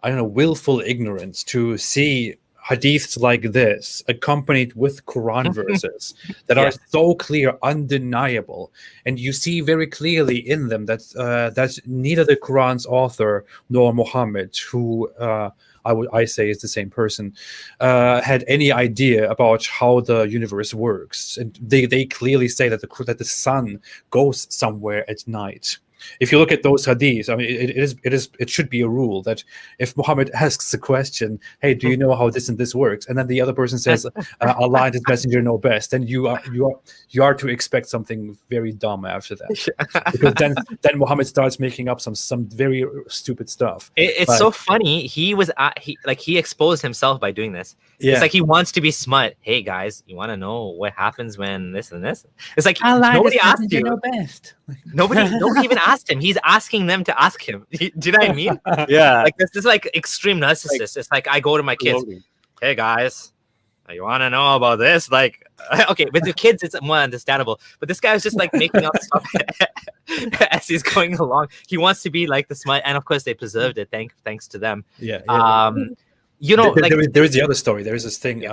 willful ignorance to see hadiths like this accompanied with Quran verses that are so clear, undeniable, and you see very clearly in them that neither the Quran's author nor Muhammad, who I say is the same person, had any idea about how the universe works. And they clearly say that the sun goes somewhere at night. If you look at those hadiths, I mean, it should be a rule that if Muhammad asks a question, hey, do you know how this and this works? And then the other person says, Allah and His Messenger know best, then you are to expect something very dumb after that, because then Muhammad starts making up some very stupid stuff. It's so funny. He exposed himself by doing this. Yeah. It's like he wants to be smart. Hey guys, you want to know what happens when this and this? It's like nobody asked you. Know best. Nobody even asked him. He's asking them to ask him. Do you know what I mean? Yeah. Like this is like extreme narcissist. It's like I go to my kids. Hey guys, you want to know about this? Like, okay, with the kids it's more understandable. But this guy was just like making up stuff as he's going along. He wants to be like the smart, and of course they preserved it. Thanks to them. Yeah. There is the other story. There is this thing.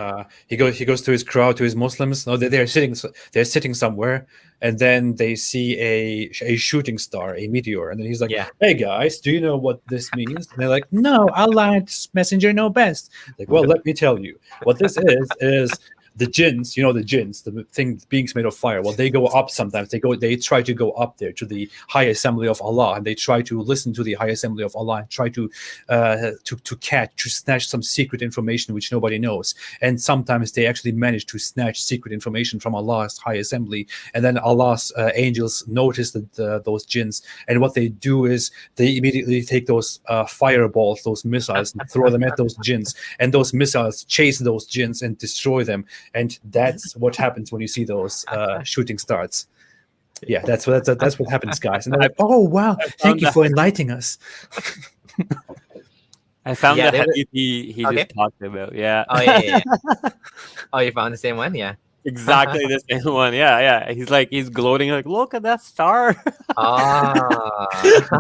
He goes to his crowd, to his Muslims. No, they're sitting somewhere, and then they see a shooting star, a meteor, and then he's like, "Hey guys, do you know what this means?" And they're like, "No, Allah's Messenger know best." Like, well, let me tell you, what this is the jinns, the beings made of fire. Well, they go up sometimes. They try to go up there to the high assembly of Allah, and they try to listen to the high assembly of Allah and try to snatch some secret information which nobody knows. And sometimes they actually manage to snatch secret information from Allah's high assembly. And then Allah's angels notice that those jinns, and what they do is they immediately take those fireballs, those missiles, and throw them at those jinns. And those missiles chase those jinns and destroy them. And that's what happens when you see those shooting stars. Yeah, that's what happens, guys. And they're like, "Oh wow, thank you for enlightening us." I found the hadith he just talked about. Yeah. Oh yeah. Oh, you found the same one? Yeah. Exactly the same one. Yeah. He's gloating, like, look at that star.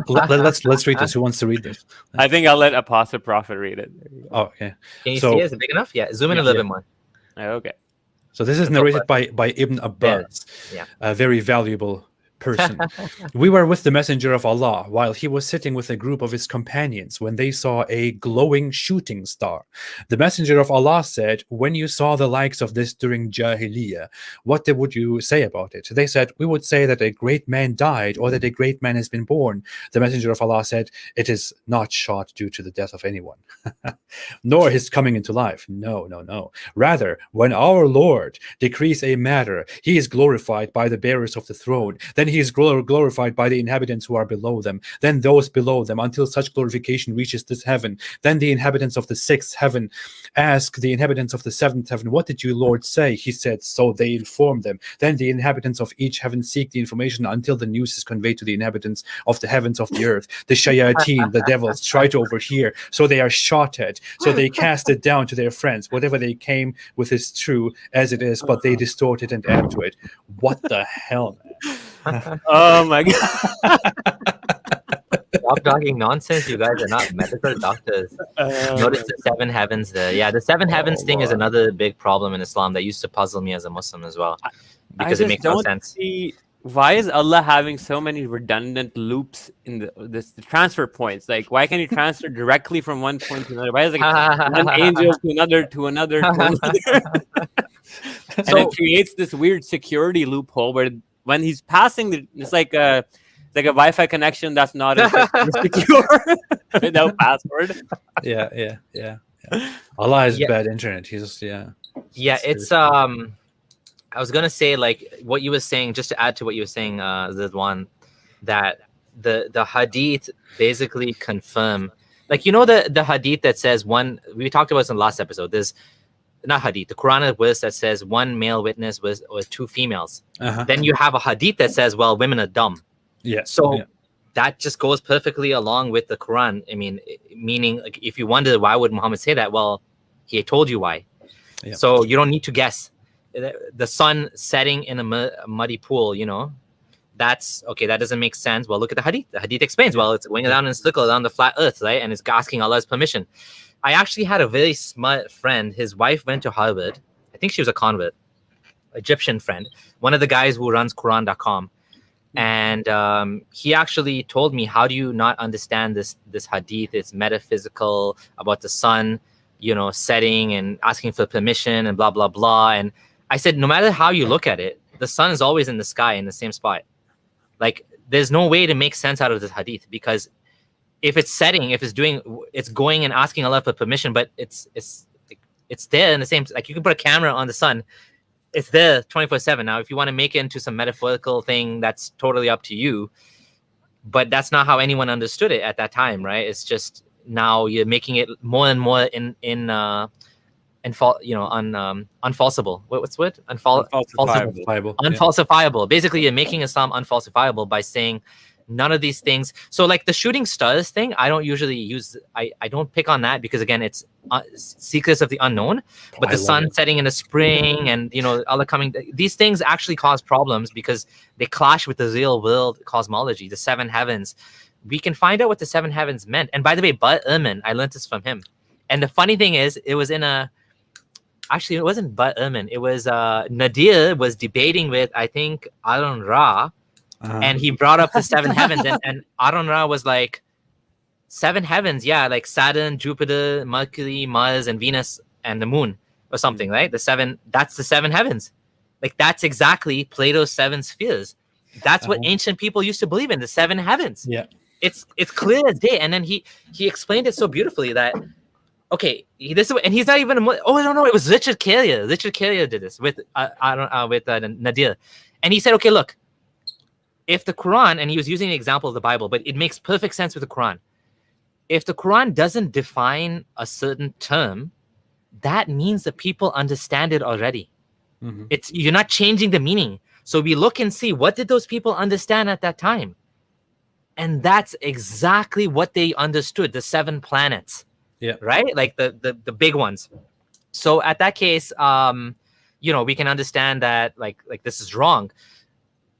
Let's read this. Who wants to read this? I think I'll let Apostate Prophet read it. Oh, okay. Can you see it? Is it big enough? Yeah. Zoom in a little bit more. Okay. So this is narrated by Ibn Abbas, a very valuable person. We were with the messenger of Allah while he was sitting with a group of his companions when they saw a glowing shooting star. The messenger of Allah said, when you saw the likes of this during Jahiliyyah, what would you say about it? They said, we would say that a great man died or that a great man has been born. The messenger of Allah said, it is not shot due to the death of anyone, nor his coming into life. No, no, no. Rather, when our Lord decrees a matter, he is glorified by the bearers of the throne. Then he is glorified by the inhabitants who are below them, then those below them, until such glorification reaches this heaven. Then the inhabitants of the sixth heaven ask the inhabitants of the seventh heaven, what did you, Lord, say? He said, so they inform them. Then the inhabitants of each heaven seek the information until the news is conveyed to the inhabitants of the heavens of the earth. The shayateen, the devils, try to overhear, so they are shot at, so they cast it down to their friends. Whatever they came with is true as it is, but they distort it and add to it. What the hell, man? Oh my god! Stop talking nonsense. You guys are not medical doctors. Notice the seven heavens there. Yeah, the seven heavens thing is another big problem in Islam that used to puzzle me as a Muslim as well, because it makes no sense. See, why is Allah having so many redundant loops in the transfer points? Like, why can't He transfer directly from one point to another? Why is it like one angel to another to another to another? And it creates this weird security loophole where when he's passing, it's like a Wi-Fi connection that's not secure without password. Yeah. Allah has bad internet. He's it's I was gonna say, like what you were saying, just to add to what you were saying, Ridwan, that the hadith basically confirm, like, you know, the hadith that says one, we talked about this in the last episode, there's not hadith, the Quran verse that says one male witness was two females. Then you have a hadith that says, well, women are dumb. That just goes perfectly along with the Quran. I mean, meaning, like, if you wonder why would Muhammad say that, well, he told you why. So you don't need to guess. The sun setting in a muddy pool, you know, that's okay. That doesn't make sense. Well, look at the hadith. The hadith explains, well, it's going down in a circle around the flat earth, right? And it's asking Allah's permission. I actually had a very smart friend. His wife went to Harvard. I think she was a convert, Egyptian friend, one of the guys who runs Quran.com. And he actually told me, how do you not understand this hadith? It's metaphysical about the sun, you know, setting and asking for permission and blah, blah, blah. And I said, no matter how you look at it, the sun is always in the sky in the same spot. Like, there's no way to make sense out of this hadith, because if it's setting, if it's going and asking Allah for permission, but it's there in the same, like, you can put a camera on the sun, it's there 24/7. Now, if you want to make it into some metaphorical thing, that's totally up to you. But that's not how anyone understood it at that time, right? It's just now you're making it more and more unfalsifiable. What's the word? Unfalsifiable. Yeah. Basically, you're making Islam unfalsifiable by saying none of these things. So, like the shooting stars thing, I don't usually use. I don't pick on that because, again, it's secrets of the unknown. But the sun setting in the spring, and, you know, Allah coming. These things actually cause problems because they clash with the real world cosmology, the seven heavens. We can find out what the seven heavens meant. And by the way, Bud Ehrman, I learned this from him. And the funny thing is, it was in a. Actually, it wasn't Bud Ehrman. It was Nadir was debating with, I think, Arun Ra. And he brought up the seven heavens, and Arun Ra was like, seven heavens, yeah, like Saturn, Jupiter, Mercury, Mars, and Venus, and the moon, or something, right? That's the seven heavens. Like, that's exactly Plato's seven spheres. That's what ancient people used to believe in, the seven heavens. Yeah. It's clear as day. And then he explained it so beautifully that, okay, and he's not even no, it was Richard Carrier. Richard Carrier did this with Nadir. And he said, okay, look, if the Quran, and he was using the example of the Bible, but it makes perfect sense with the Quran. If the Quran doesn't define a certain term, that means that people understand it already. You're not changing the meaning. So we look and see, what did those people understand at that time? And that's exactly what they understood, the seven planets. Yeah. Right? Like the big ones. So at that case, we can understand that like this is wrong.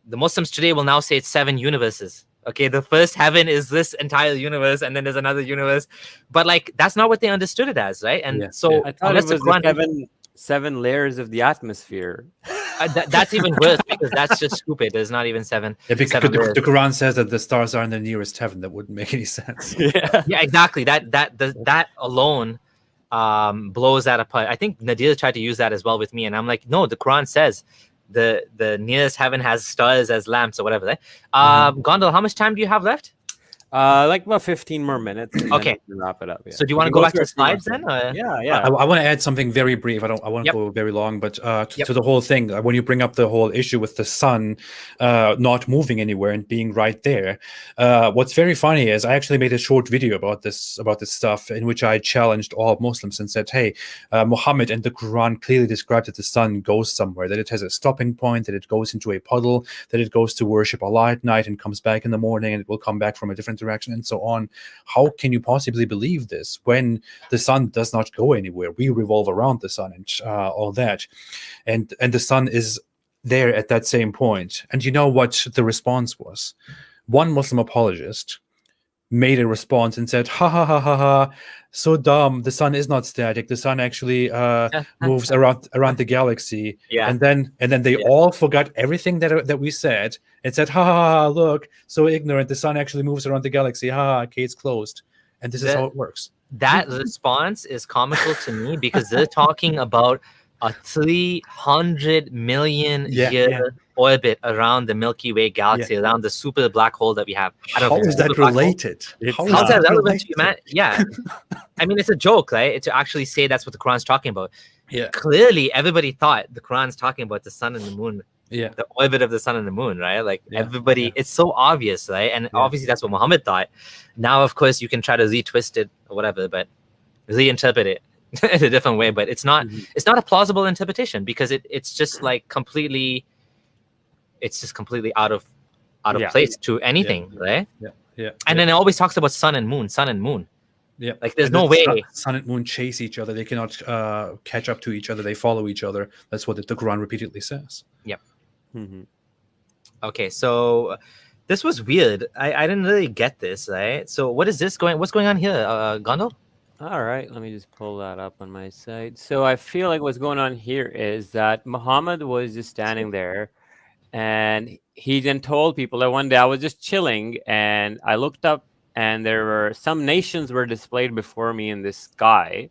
The Muslims today will now say it's seven universes. Okay, the first heaven is this entire universe, and then there's another universe. But like, that's not what they understood it as, right? And so I thought it was 7 layers of the atmosphere. That's even worse because that's just stupid. There's not even seven. Yeah, because seven layers. the Quran says that the stars are in the nearest heaven. That wouldn't make any sense. Yeah. Yeah, exactly. That alone blows that apart. I think Nadir tried to use that as well with me, and I'm like, no, the Quran says the nearest heaven has stars as lamps or whatever. Right? Gondal, how much time do you have left? Like about 15 more minutes. And Okay. then we can wrap it up. Yeah. So do you want to We go back to through the a few more slides then? things. Or? Yeah. I want to add something very brief. I want to go very long, but to the whole thing, when you bring up the whole issue with the sun not moving anywhere and being right there, what's very funny is I actually made a short video about this stuff in which I challenged all Muslims and said, hey, Muhammad and the Quran clearly described that the sun goes somewhere, that it has a stopping point, that it goes into a puddle, that it goes to worship Allah at night and comes back in the morning, and it will come back from a different direction, and so on. How can you possibly believe this when the sun does not go anywhere? We revolve around the sun and all that, and the sun is there at that same point. And you know what the response was? One Muslim apologist made a response and said, ha ha ha ha ha, so dumb, the sun is not static, the sun actually moves around the galaxy. And then they all forgot everything that we said and said, ha ha ha, look, so ignorant, the sun actually moves around the galaxy, ha, case closed. And this is how it works. That response is comical to me because they're talking about a 300 million year orbit around the Milky Way galaxy, around the super black hole that we have. How is that related? How is that relevant to humanity? Yeah. I mean, it's a joke, right? To actually say that's what the Quran's talking about. Yeah. Clearly, everybody thought the Quran's talking about the sun and the moon. Yeah. The orbit of the sun and the moon, right? Like everybody, it's so obvious, right? And obviously that's what Muhammad thought. Now, of course, you can try to retwist it or whatever, but reinterpret it in a different way. But it's not it's not a plausible interpretation because it's just like completely out of place to anything, right? Yeah. And then it always talks about sun and moon. Yeah, like there's no way sun and moon chase each other. They cannot catch up to each other. They follow each other. That's what the Quran repeatedly says. Yep. Okay, so this was weird. I didn't really get this, right? So what's going on here, Gondal? All right, let me just pull that up on my side. So I feel like what's going on here is that Muhammad was just standing there, and he then told people that one day I was just chilling, and I looked up, and there were some nations were displayed before me in the sky.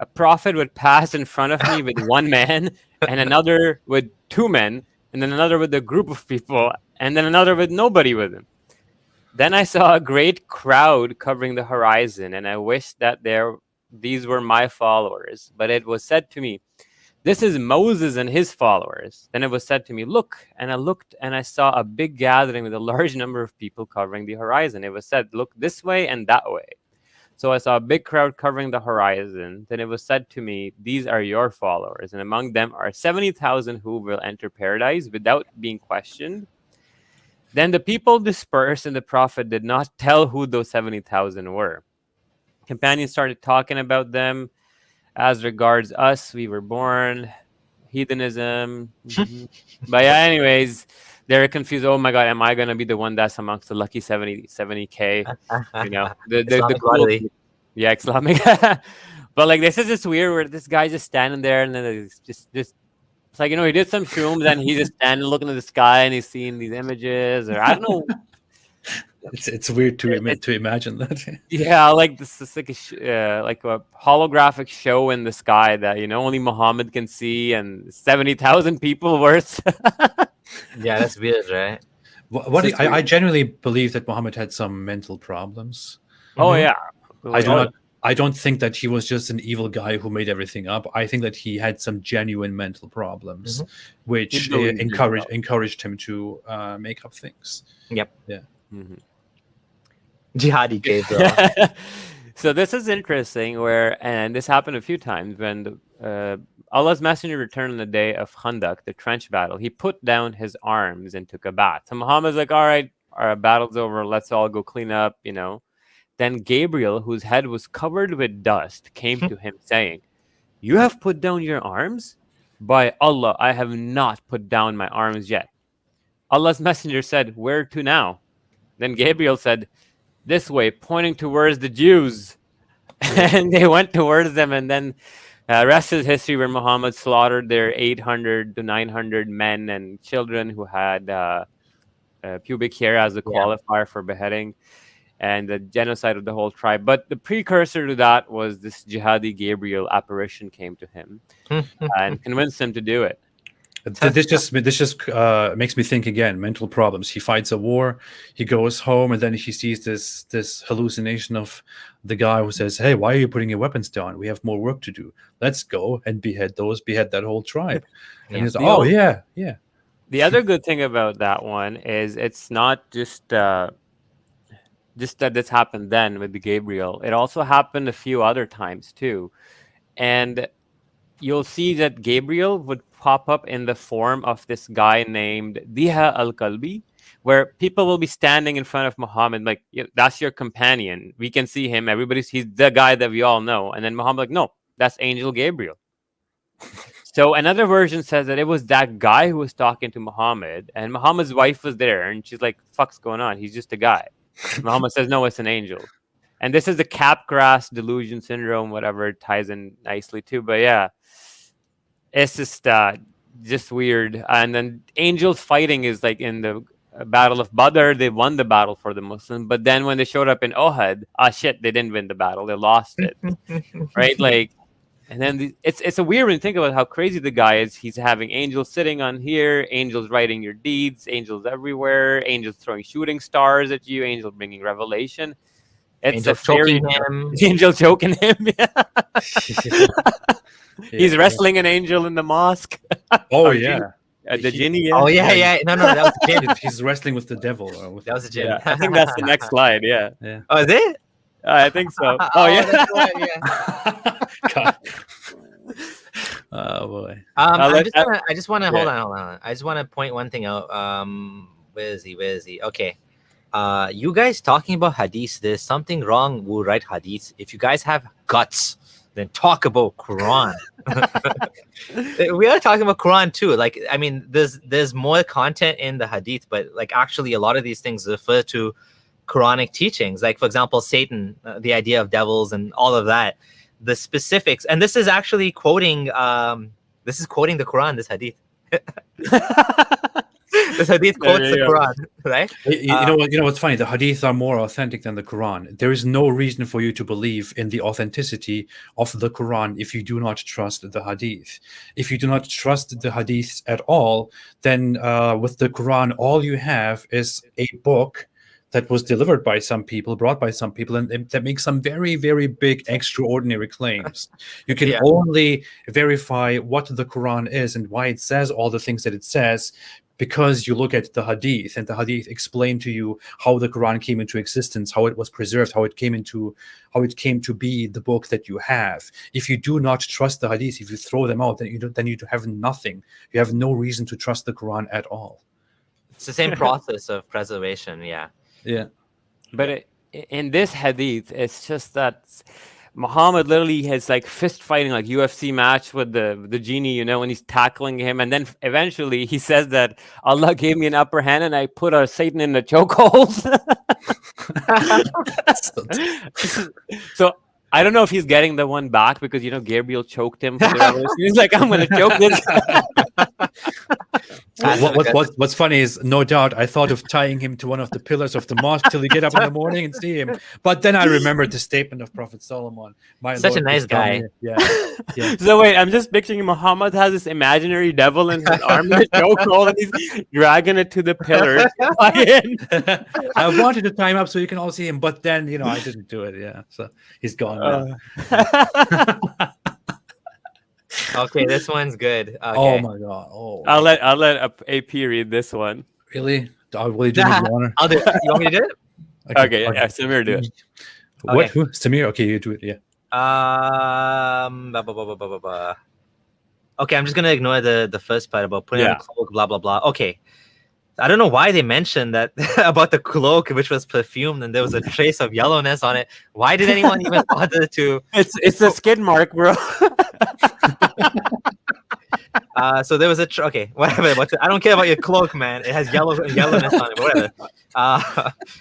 A prophet would pass in front of me with one man, and another with two men, and then another with a group of people, and then another with nobody with him. Then I saw a great crowd covering the horizon, and I wished that these were my followers. But it was said to me, this is Moses and his followers. Then it was said to me, look, and I looked, and I saw a big gathering with a large number of people covering the horizon. It was said, look this way and that way. So I saw a big crowd covering the horizon. Then it was said to me, these are your followers, and among them are 70,000 who will enter paradise without being questioned. Then the people dispersed, and the prophet did not tell who those 70,000 were. Companions started talking about them. As regards us, we were born, heathenism. But yeah, anyways, they're confused. Oh my God, am I going to be the one that's amongst the lucky 70K? You know, the cool, yeah, Islamic. But like, this is just weird where this guy's just standing there, and then it's just it's like, you know, he did some shrooms, and he's just standing looking at the sky, and he's seeing these images, or I don't know. It's weird to imagine that. Yeah, like this is like a holographic show in the sky that, you know, only Muhammad can see, and 70,000 people worth. Yeah, that's weird, right? I genuinely believe that Muhammad had some mental problems. Oh yeah, I don't think that he was just an evil guy who made everything up. I think that he had some genuine mental problems, which encouraged him to make up things. Yep. Yeah. Jihadi Gabriel. So this is interesting and this happened a few times when Allah's messenger returned on the day of Khandak, the trench battle. He put down his arms and took a bath. So Muhammad's like, all right, our battle's over. Let's all go clean up, you know. Then Gabriel, whose head was covered with dust, came to him saying, you have put down your arms? By Allah, I have not put down my arms yet. Allah's messenger said, where to now? Then Gabriel said, this way, pointing towards the Jews. And they went towards them, and then Rest is history, where Muhammad slaughtered their 800 to 900 men and children who had pubic hair as a qualifier for beheading, and the genocide of the whole tribe. But the precursor to that was this jihadi Gabriel apparition came to him and convinced him to do it. This just makes me think again. Mental problems. He fights a war. He goes home, and then he sees this hallucination of the guy who says, "Hey, why are you putting your weapons down? We have more work to do. Let's go and behead that whole tribe." And he's like, "Oh yeah." The other good thing about that one is it's not just that this happened then with the Gabriel. It also happened a few other times too, and you'll see that Gabriel would pop up in the form of this guy named Diha al-Kalbi, where people will be standing in front of Muhammad like, that's your companion. We can see him. He's the guy that we all know. And then Muhammad like, no, that's Angel Gabriel. So another version says that it was that guy who was talking to Muhammad, and Muhammad's wife was there, and she's like, fuck's going on? He's just a guy. Muhammad says, no, it's an angel. And this is the Capgras delusion syndrome, whatever, it ties in nicely too. But yeah, it's just weird. And then angels fighting is like in the Battle of Badr, they won the battle for the Muslims. But then when they showed up in Ohad, shit, they didn't win the battle. They lost it. Right? Like, and then it's a weird when you think about how crazy the guy is. He's having angels sitting on here, angels writing your deeds, angels everywhere, angels throwing shooting stars at you, angels bringing revelation. It's angel choking him. Angel choking him. Yeah. He's wrestling an angel in the mosque. Oh yeah. The genie. Oh yeah. No, that was the jinn. He's wrestling with the devil. That was a jinn. Yeah, I think that's the next slide. Yeah. Oh, is it? I think so. Oh yeah. That's right, yeah. God. Oh boy. I just want to hold on. I just want to point one thing out. Where is he? Okay. You guys talking about hadith? There's something wrong. We'll write hadith. If you guys have guts, then talk about Quran. We are talking about Quran too. Like, I mean, there's more content in the hadith, but like actually a lot of these things refer to Quranic teachings. Like, for example, Satan, the idea of devils and all of that, the specifics. And this is actually quoting the Quran, this hadith. This hadith quotes the Quran, right? You know what's funny? The hadith are more authentic than the Quran. There is no reason for you to believe in the authenticity of the Quran if you do not trust the hadith. If you do not trust the hadith at all, then with the Quran, all you have is a book that was delivered by some people, brought by some people, and that makes some very, very big, extraordinary claims. You can only verify what the Quran is and why it says all the things that it says because you look at the hadith, and the hadith explain to you how the Quran came into existence, how it was preserved, how it came to be the book that you have. If you do not trust the hadith, if you throw them out, then you have nothing. You have no reason to trust the Quran at all. It's the same process of preservation. Yeah. But in this hadith, it's just that Muhammad literally has like fist fighting, like UFC match with the genie, and he's tackling him. And then eventually he says that Allah gave me an upper hand and I put Satan in the chokehold. So I don't know if he's getting the one back because, Gabriel choked him. He's like, I'm going to choke this guy. What's funny is, no doubt, I thought of tying him to one of the pillars of the mosque till we get up in the morning and see him. But then I remembered the statement of Prophet Solomon. Such a nice guy. Yeah. So wait, I'm just picturing Muhammad has this imaginary devil in his arm in a chokehold and he's dragging it to the pillars. I wanted to tie him up so you can all see him, but then, I didn't do it. Yeah. So he's gone now. Okay, this one's good. Okay. Oh my god! Oh, I'll let AP read this one. Really? Will you do me the honor? I'll do it. You want me to do it? Okay, yeah, Samir, do it. What? Okay. Who? Samir? Okay, you do it. Yeah. Okay, I'm just gonna ignore the first part about putting on a cloak, blah blah blah. Okay, I don't know why they mentioned that about the cloak, which was perfumed, and there was a trace of yellowness on it. Why did anyone even bother to? It's a skid mark, bro. So there was okay, whatever. I don't care about your cloak, man. It has yellowness on it, whatever.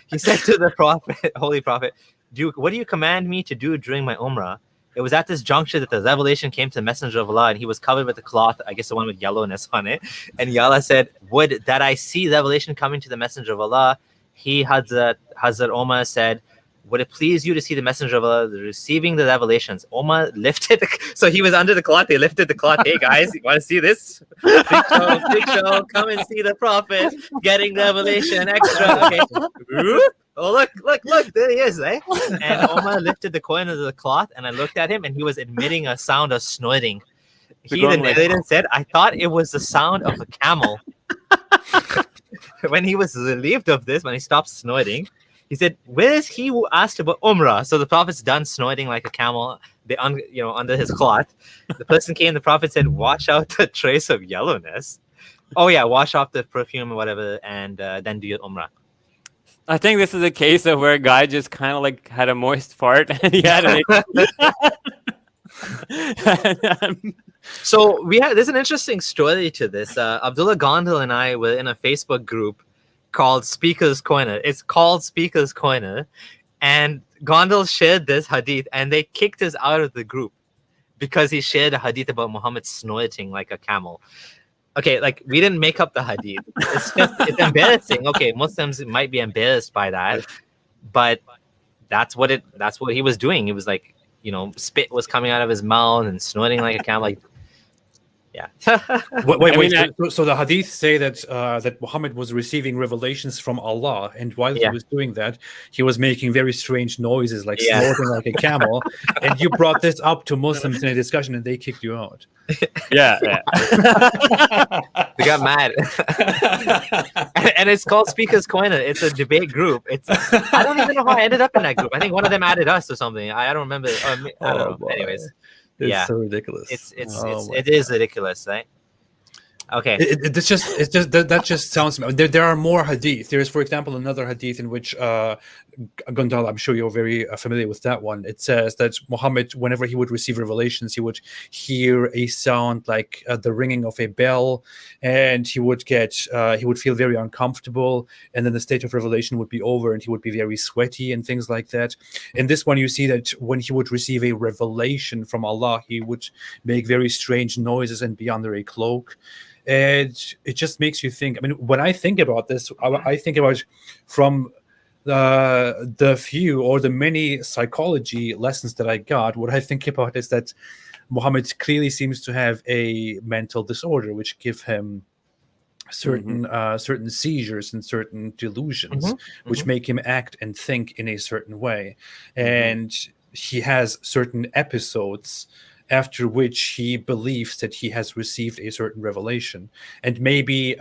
He said to the prophet, holy prophet, what do you command me to do during my umrah? it was at this juncture that the revelation came to the messenger of Allah, and he was covered with a cloth, I guess the one with yellowness on it. And Allah said, would that I see revelation coming to the messenger of Allah. Hazrat Omar said, would it please you to see the messenger of Allah receiving the revelations? Omar lifted, so he was under the cloth. They lifted the cloth. Hey guys, you want to see this? Big show, come and see the prophet getting revelation extra. Okay. Oh look, there he is, eh? And Omar lifted the corner of the cloth, and I looked at him, and he was emitting a sound of snorting. The narrator said, I thought it was the sound of a camel. When he was relieved of this, when he stopped snorting, he said, where is he who asked about Umrah? So the prophet's done snorting like a camel, under his cloth. The person came, the prophet said, wash out the trace of yellowness. Oh yeah, wash off the perfume or whatever, and then do your Umrah. I think this is a case of where a guy just kind of like had a moist fart and he had So there's an interesting story to this. Abdullah Gondal and I were in a Facebook group called Speaker's Corner. It's called Speaker's Corner, and Gondal shared this hadith, and they kicked us out of the group because he shared a hadith about Muhammad snorting like a camel. Okay, like we didn't make up the hadith. It's embarrassing. Okay, Muslims might be embarrassed by that, but that's what he was doing. It was like, spit was coming out of his mouth and snorting like a camel. Like, yeah. Wait. So the hadith say that that Muhammad was receiving revelations from Allah, and while he was doing that, he was making very strange noises, like snorting like a camel. And you brought this up to Muslims in a discussion, and they kicked you out. Yeah. They got mad. And it's called Speaker's Corner. It's a debate group. I don't even know how I ended up in that group. I think one of them added us or something. I don't remember. I don't know. Boy. Anyways. It's so ridiculous. It is ridiculous, right? Okay. That just sounds. There are more hadith. There is, for example, another hadith in which Gondal, I'm sure you're very familiar with that one. It says that Muhammad, whenever he would receive revelations, he would hear a sound like the ringing of a bell, and he would feel very uncomfortable, and then the state of revelation would be over, and he would be very sweaty and things like that. In this one, you see that when he would receive a revelation from Allah, he would make very strange noises and be under a cloak. And it just makes you think. I mean, when I think about this, I think about from the few or the many psychology lessons that I got. What I think about is that Muhammad clearly seems to have a mental disorder, which give him certain seizures and certain delusions, which make him act and think in a certain way. And he has certain episodes after which he believes that he has received a certain revelation. And maybe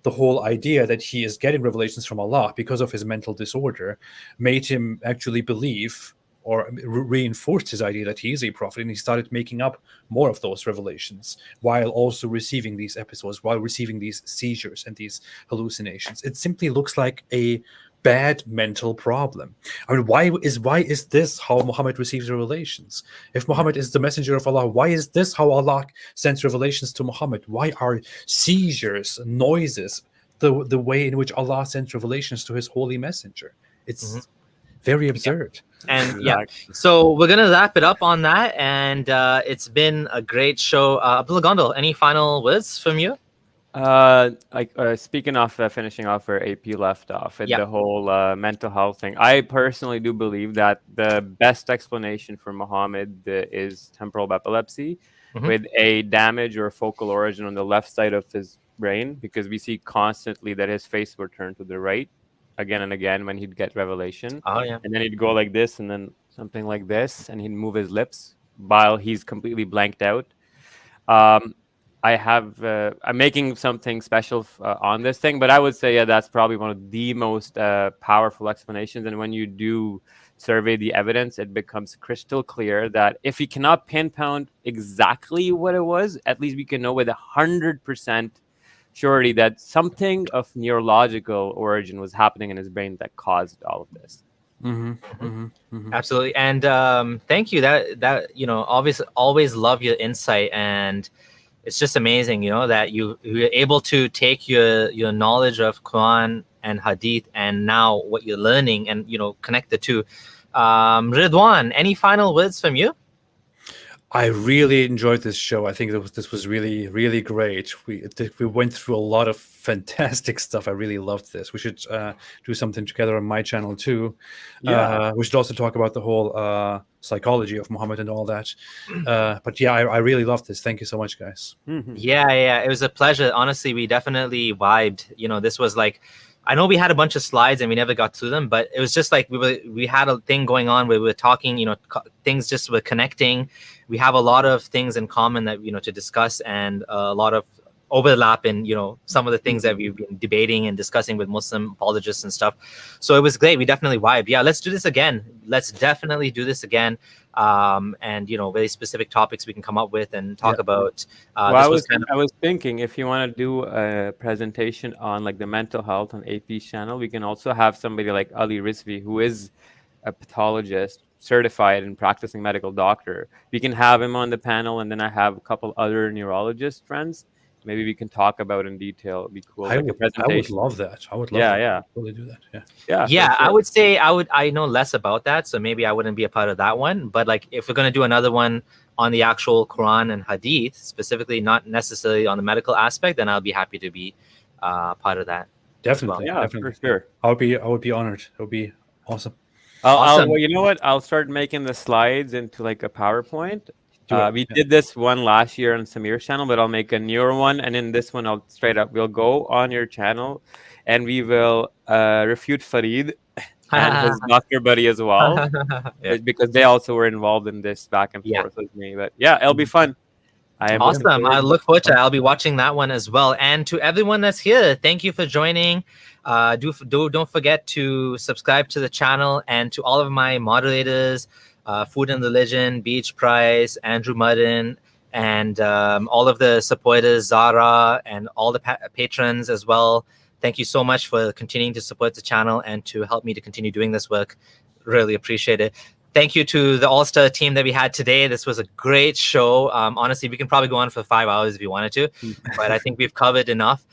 the whole idea that he is getting revelations from Allah because of his mental disorder made him actually believe or reinforced his idea that he is a prophet, and he started making up more of those revelations while also receiving these episodes, while receiving these seizures and these hallucinations. It simply looks like a bad mental problem. I mean, why is this how Muhammad receives revelations? If Muhammad is the messenger of Allah, why is this how Allah sends revelations to Muhammad? Why are seizures, noises, the way in which Allah sends revelations to his holy messenger? It's very absurd. And so we're gonna wrap it up on that, and it's been a great show. Abdullah Gondal, any final words from you? Speaking of finishing off where AP left off, the whole mental health thing, I personally do believe that the best explanation for Muhammad is temporal epilepsy with a damage or focal origin on the left side of his brain, because we see constantly that his face would turn to the right again and again when he'd get revelation. And then he'd go like this and then something like this, and he'd move his lips while he's completely blanked out. I'm making something special on this thing, but I would say, that's probably one of the most powerful explanations. And when you do survey the evidence, it becomes crystal clear that if we cannot pinpoint exactly what it was, at least we can know with 100% surety that something of neurological origin was happening in his brain that caused all of this. Absolutely. And thank you. That obviously always love your insight, and it's just amazing, that you're able to take your knowledge of Quran and Hadith and now what you're learning and, connect the two. Ridwan, any final words from you? I really enjoyed this show. I think this was really, really great. We went through a lot of fantastic stuff. I really loved this. We should do something together on my channel too. Yeah. We should also talk about the whole psychology of Muhammad and all that. But yeah, I really loved this. Thank you so much, guys. Yeah, it was a pleasure. Honestly, we definitely vibed. This was like, I know we had a bunch of slides and we never got through them, but it was just like we had a thing going on where we were talking, things just were connecting. We have a lot of things in common that, to discuss, and a lot of overlap in, some of the things that we've been debating and discussing with Muslim apologists and stuff. So it was great. We definitely vibed. Yeah, let's do this again. Let's definitely do this again. And very specific topics we can come up with and talk about. I was thinking, if you want to do a presentation on like the mental health on AP's channel, we can also have somebody like Ali Rizvi, who is a pathologist, certified and practicing medical doctor. We can have him on the panel, and then I have a couple other neurologist friends. Maybe we can talk about in detail. It'd be cool. I would love that. I would love to really do that. Yeah. Sure. I would say I know less about that, so maybe I wouldn't be a part of that one. But like, if we're going to do another one on the actual Quran and Hadith, specifically, not necessarily on the medical aspect, then I'll be happy to be part of that. Definitely. Yeah, definitely. for sure. I would be honored. It would be awesome. Well, you know what? I'll start making the slides into like a PowerPoint. We did this one last year on Samir's channel, but I'll make a newer one. And in this one, we'll go on your channel and we will refute Farid and his doctor buddy as well, because they also were involved in this back and forth with me. But yeah, it'll be fun. Awesome. I look forward to it. I'll be watching that one as well. And to everyone that's here, thank you for joining. Don't forget to subscribe to the channel, and to all of my moderators, Food and Religion, Beach Price, Andrew Mudden, and all of the supporters, Zara, and all the patrons as well. Thank you so much for continuing to support the channel and to help me to continue doing this work. Really appreciate it. Thank you to the All-Star team that we had today. This was a great show. Honestly, we can probably go on for 5 hours if you wanted to, but I think we've covered enough.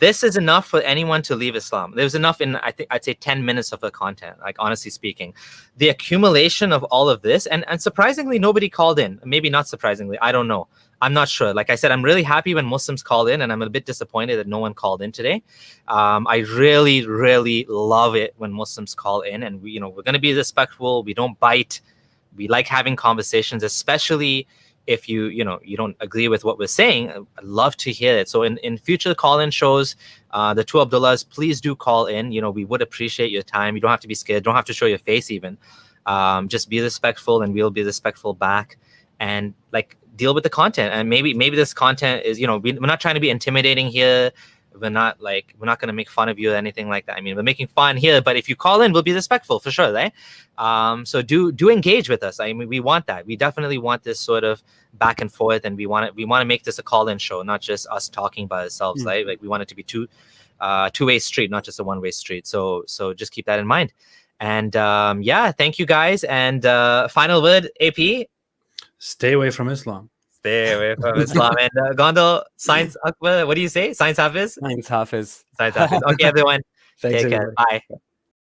This is enough for anyone to leave Islam. There's enough in, I'd say 10 minutes of the content, like honestly speaking. The accumulation of all of this, and surprisingly, nobody called in. Maybe not surprisingly, I don't know. I'm not sure. Like I said, I'm really happy when Muslims call in, and I'm a bit disappointed that no one called in today. I really, really love it when Muslims call in, and we're going to be respectful. We don't bite. We like having conversations, especially if you don't agree with what we're saying. I'd love to hear it. So in future call-in shows, the two Abdullahs, please do call in. We would appreciate your time. You don't have to be scared. Don't have to show your face even. Just be respectful, and we'll be respectful back. And like, deal with the content. And maybe this content is, we're not trying to be intimidating here. We're not going to make fun of you or anything like that. I mean, we're making fun here, but if you call in, we'll be respectful for sure, right? So do engage with us. I mean, we want that. We definitely want this sort of back and forth, and we want to make this a call-in show, not just us talking by ourselves, right? Like, we want it to be two-way street, not just a one-way street. So just keep that in mind. And thank you guys. And final word, AP. Stay away from Islam. Stay away from Islam. And Gondal, Science Akbar, what do you say? Science Hafiz? Science Hafiz. Science Hafiz. Okay, everyone. Thanks, Take care. everybody. Bye.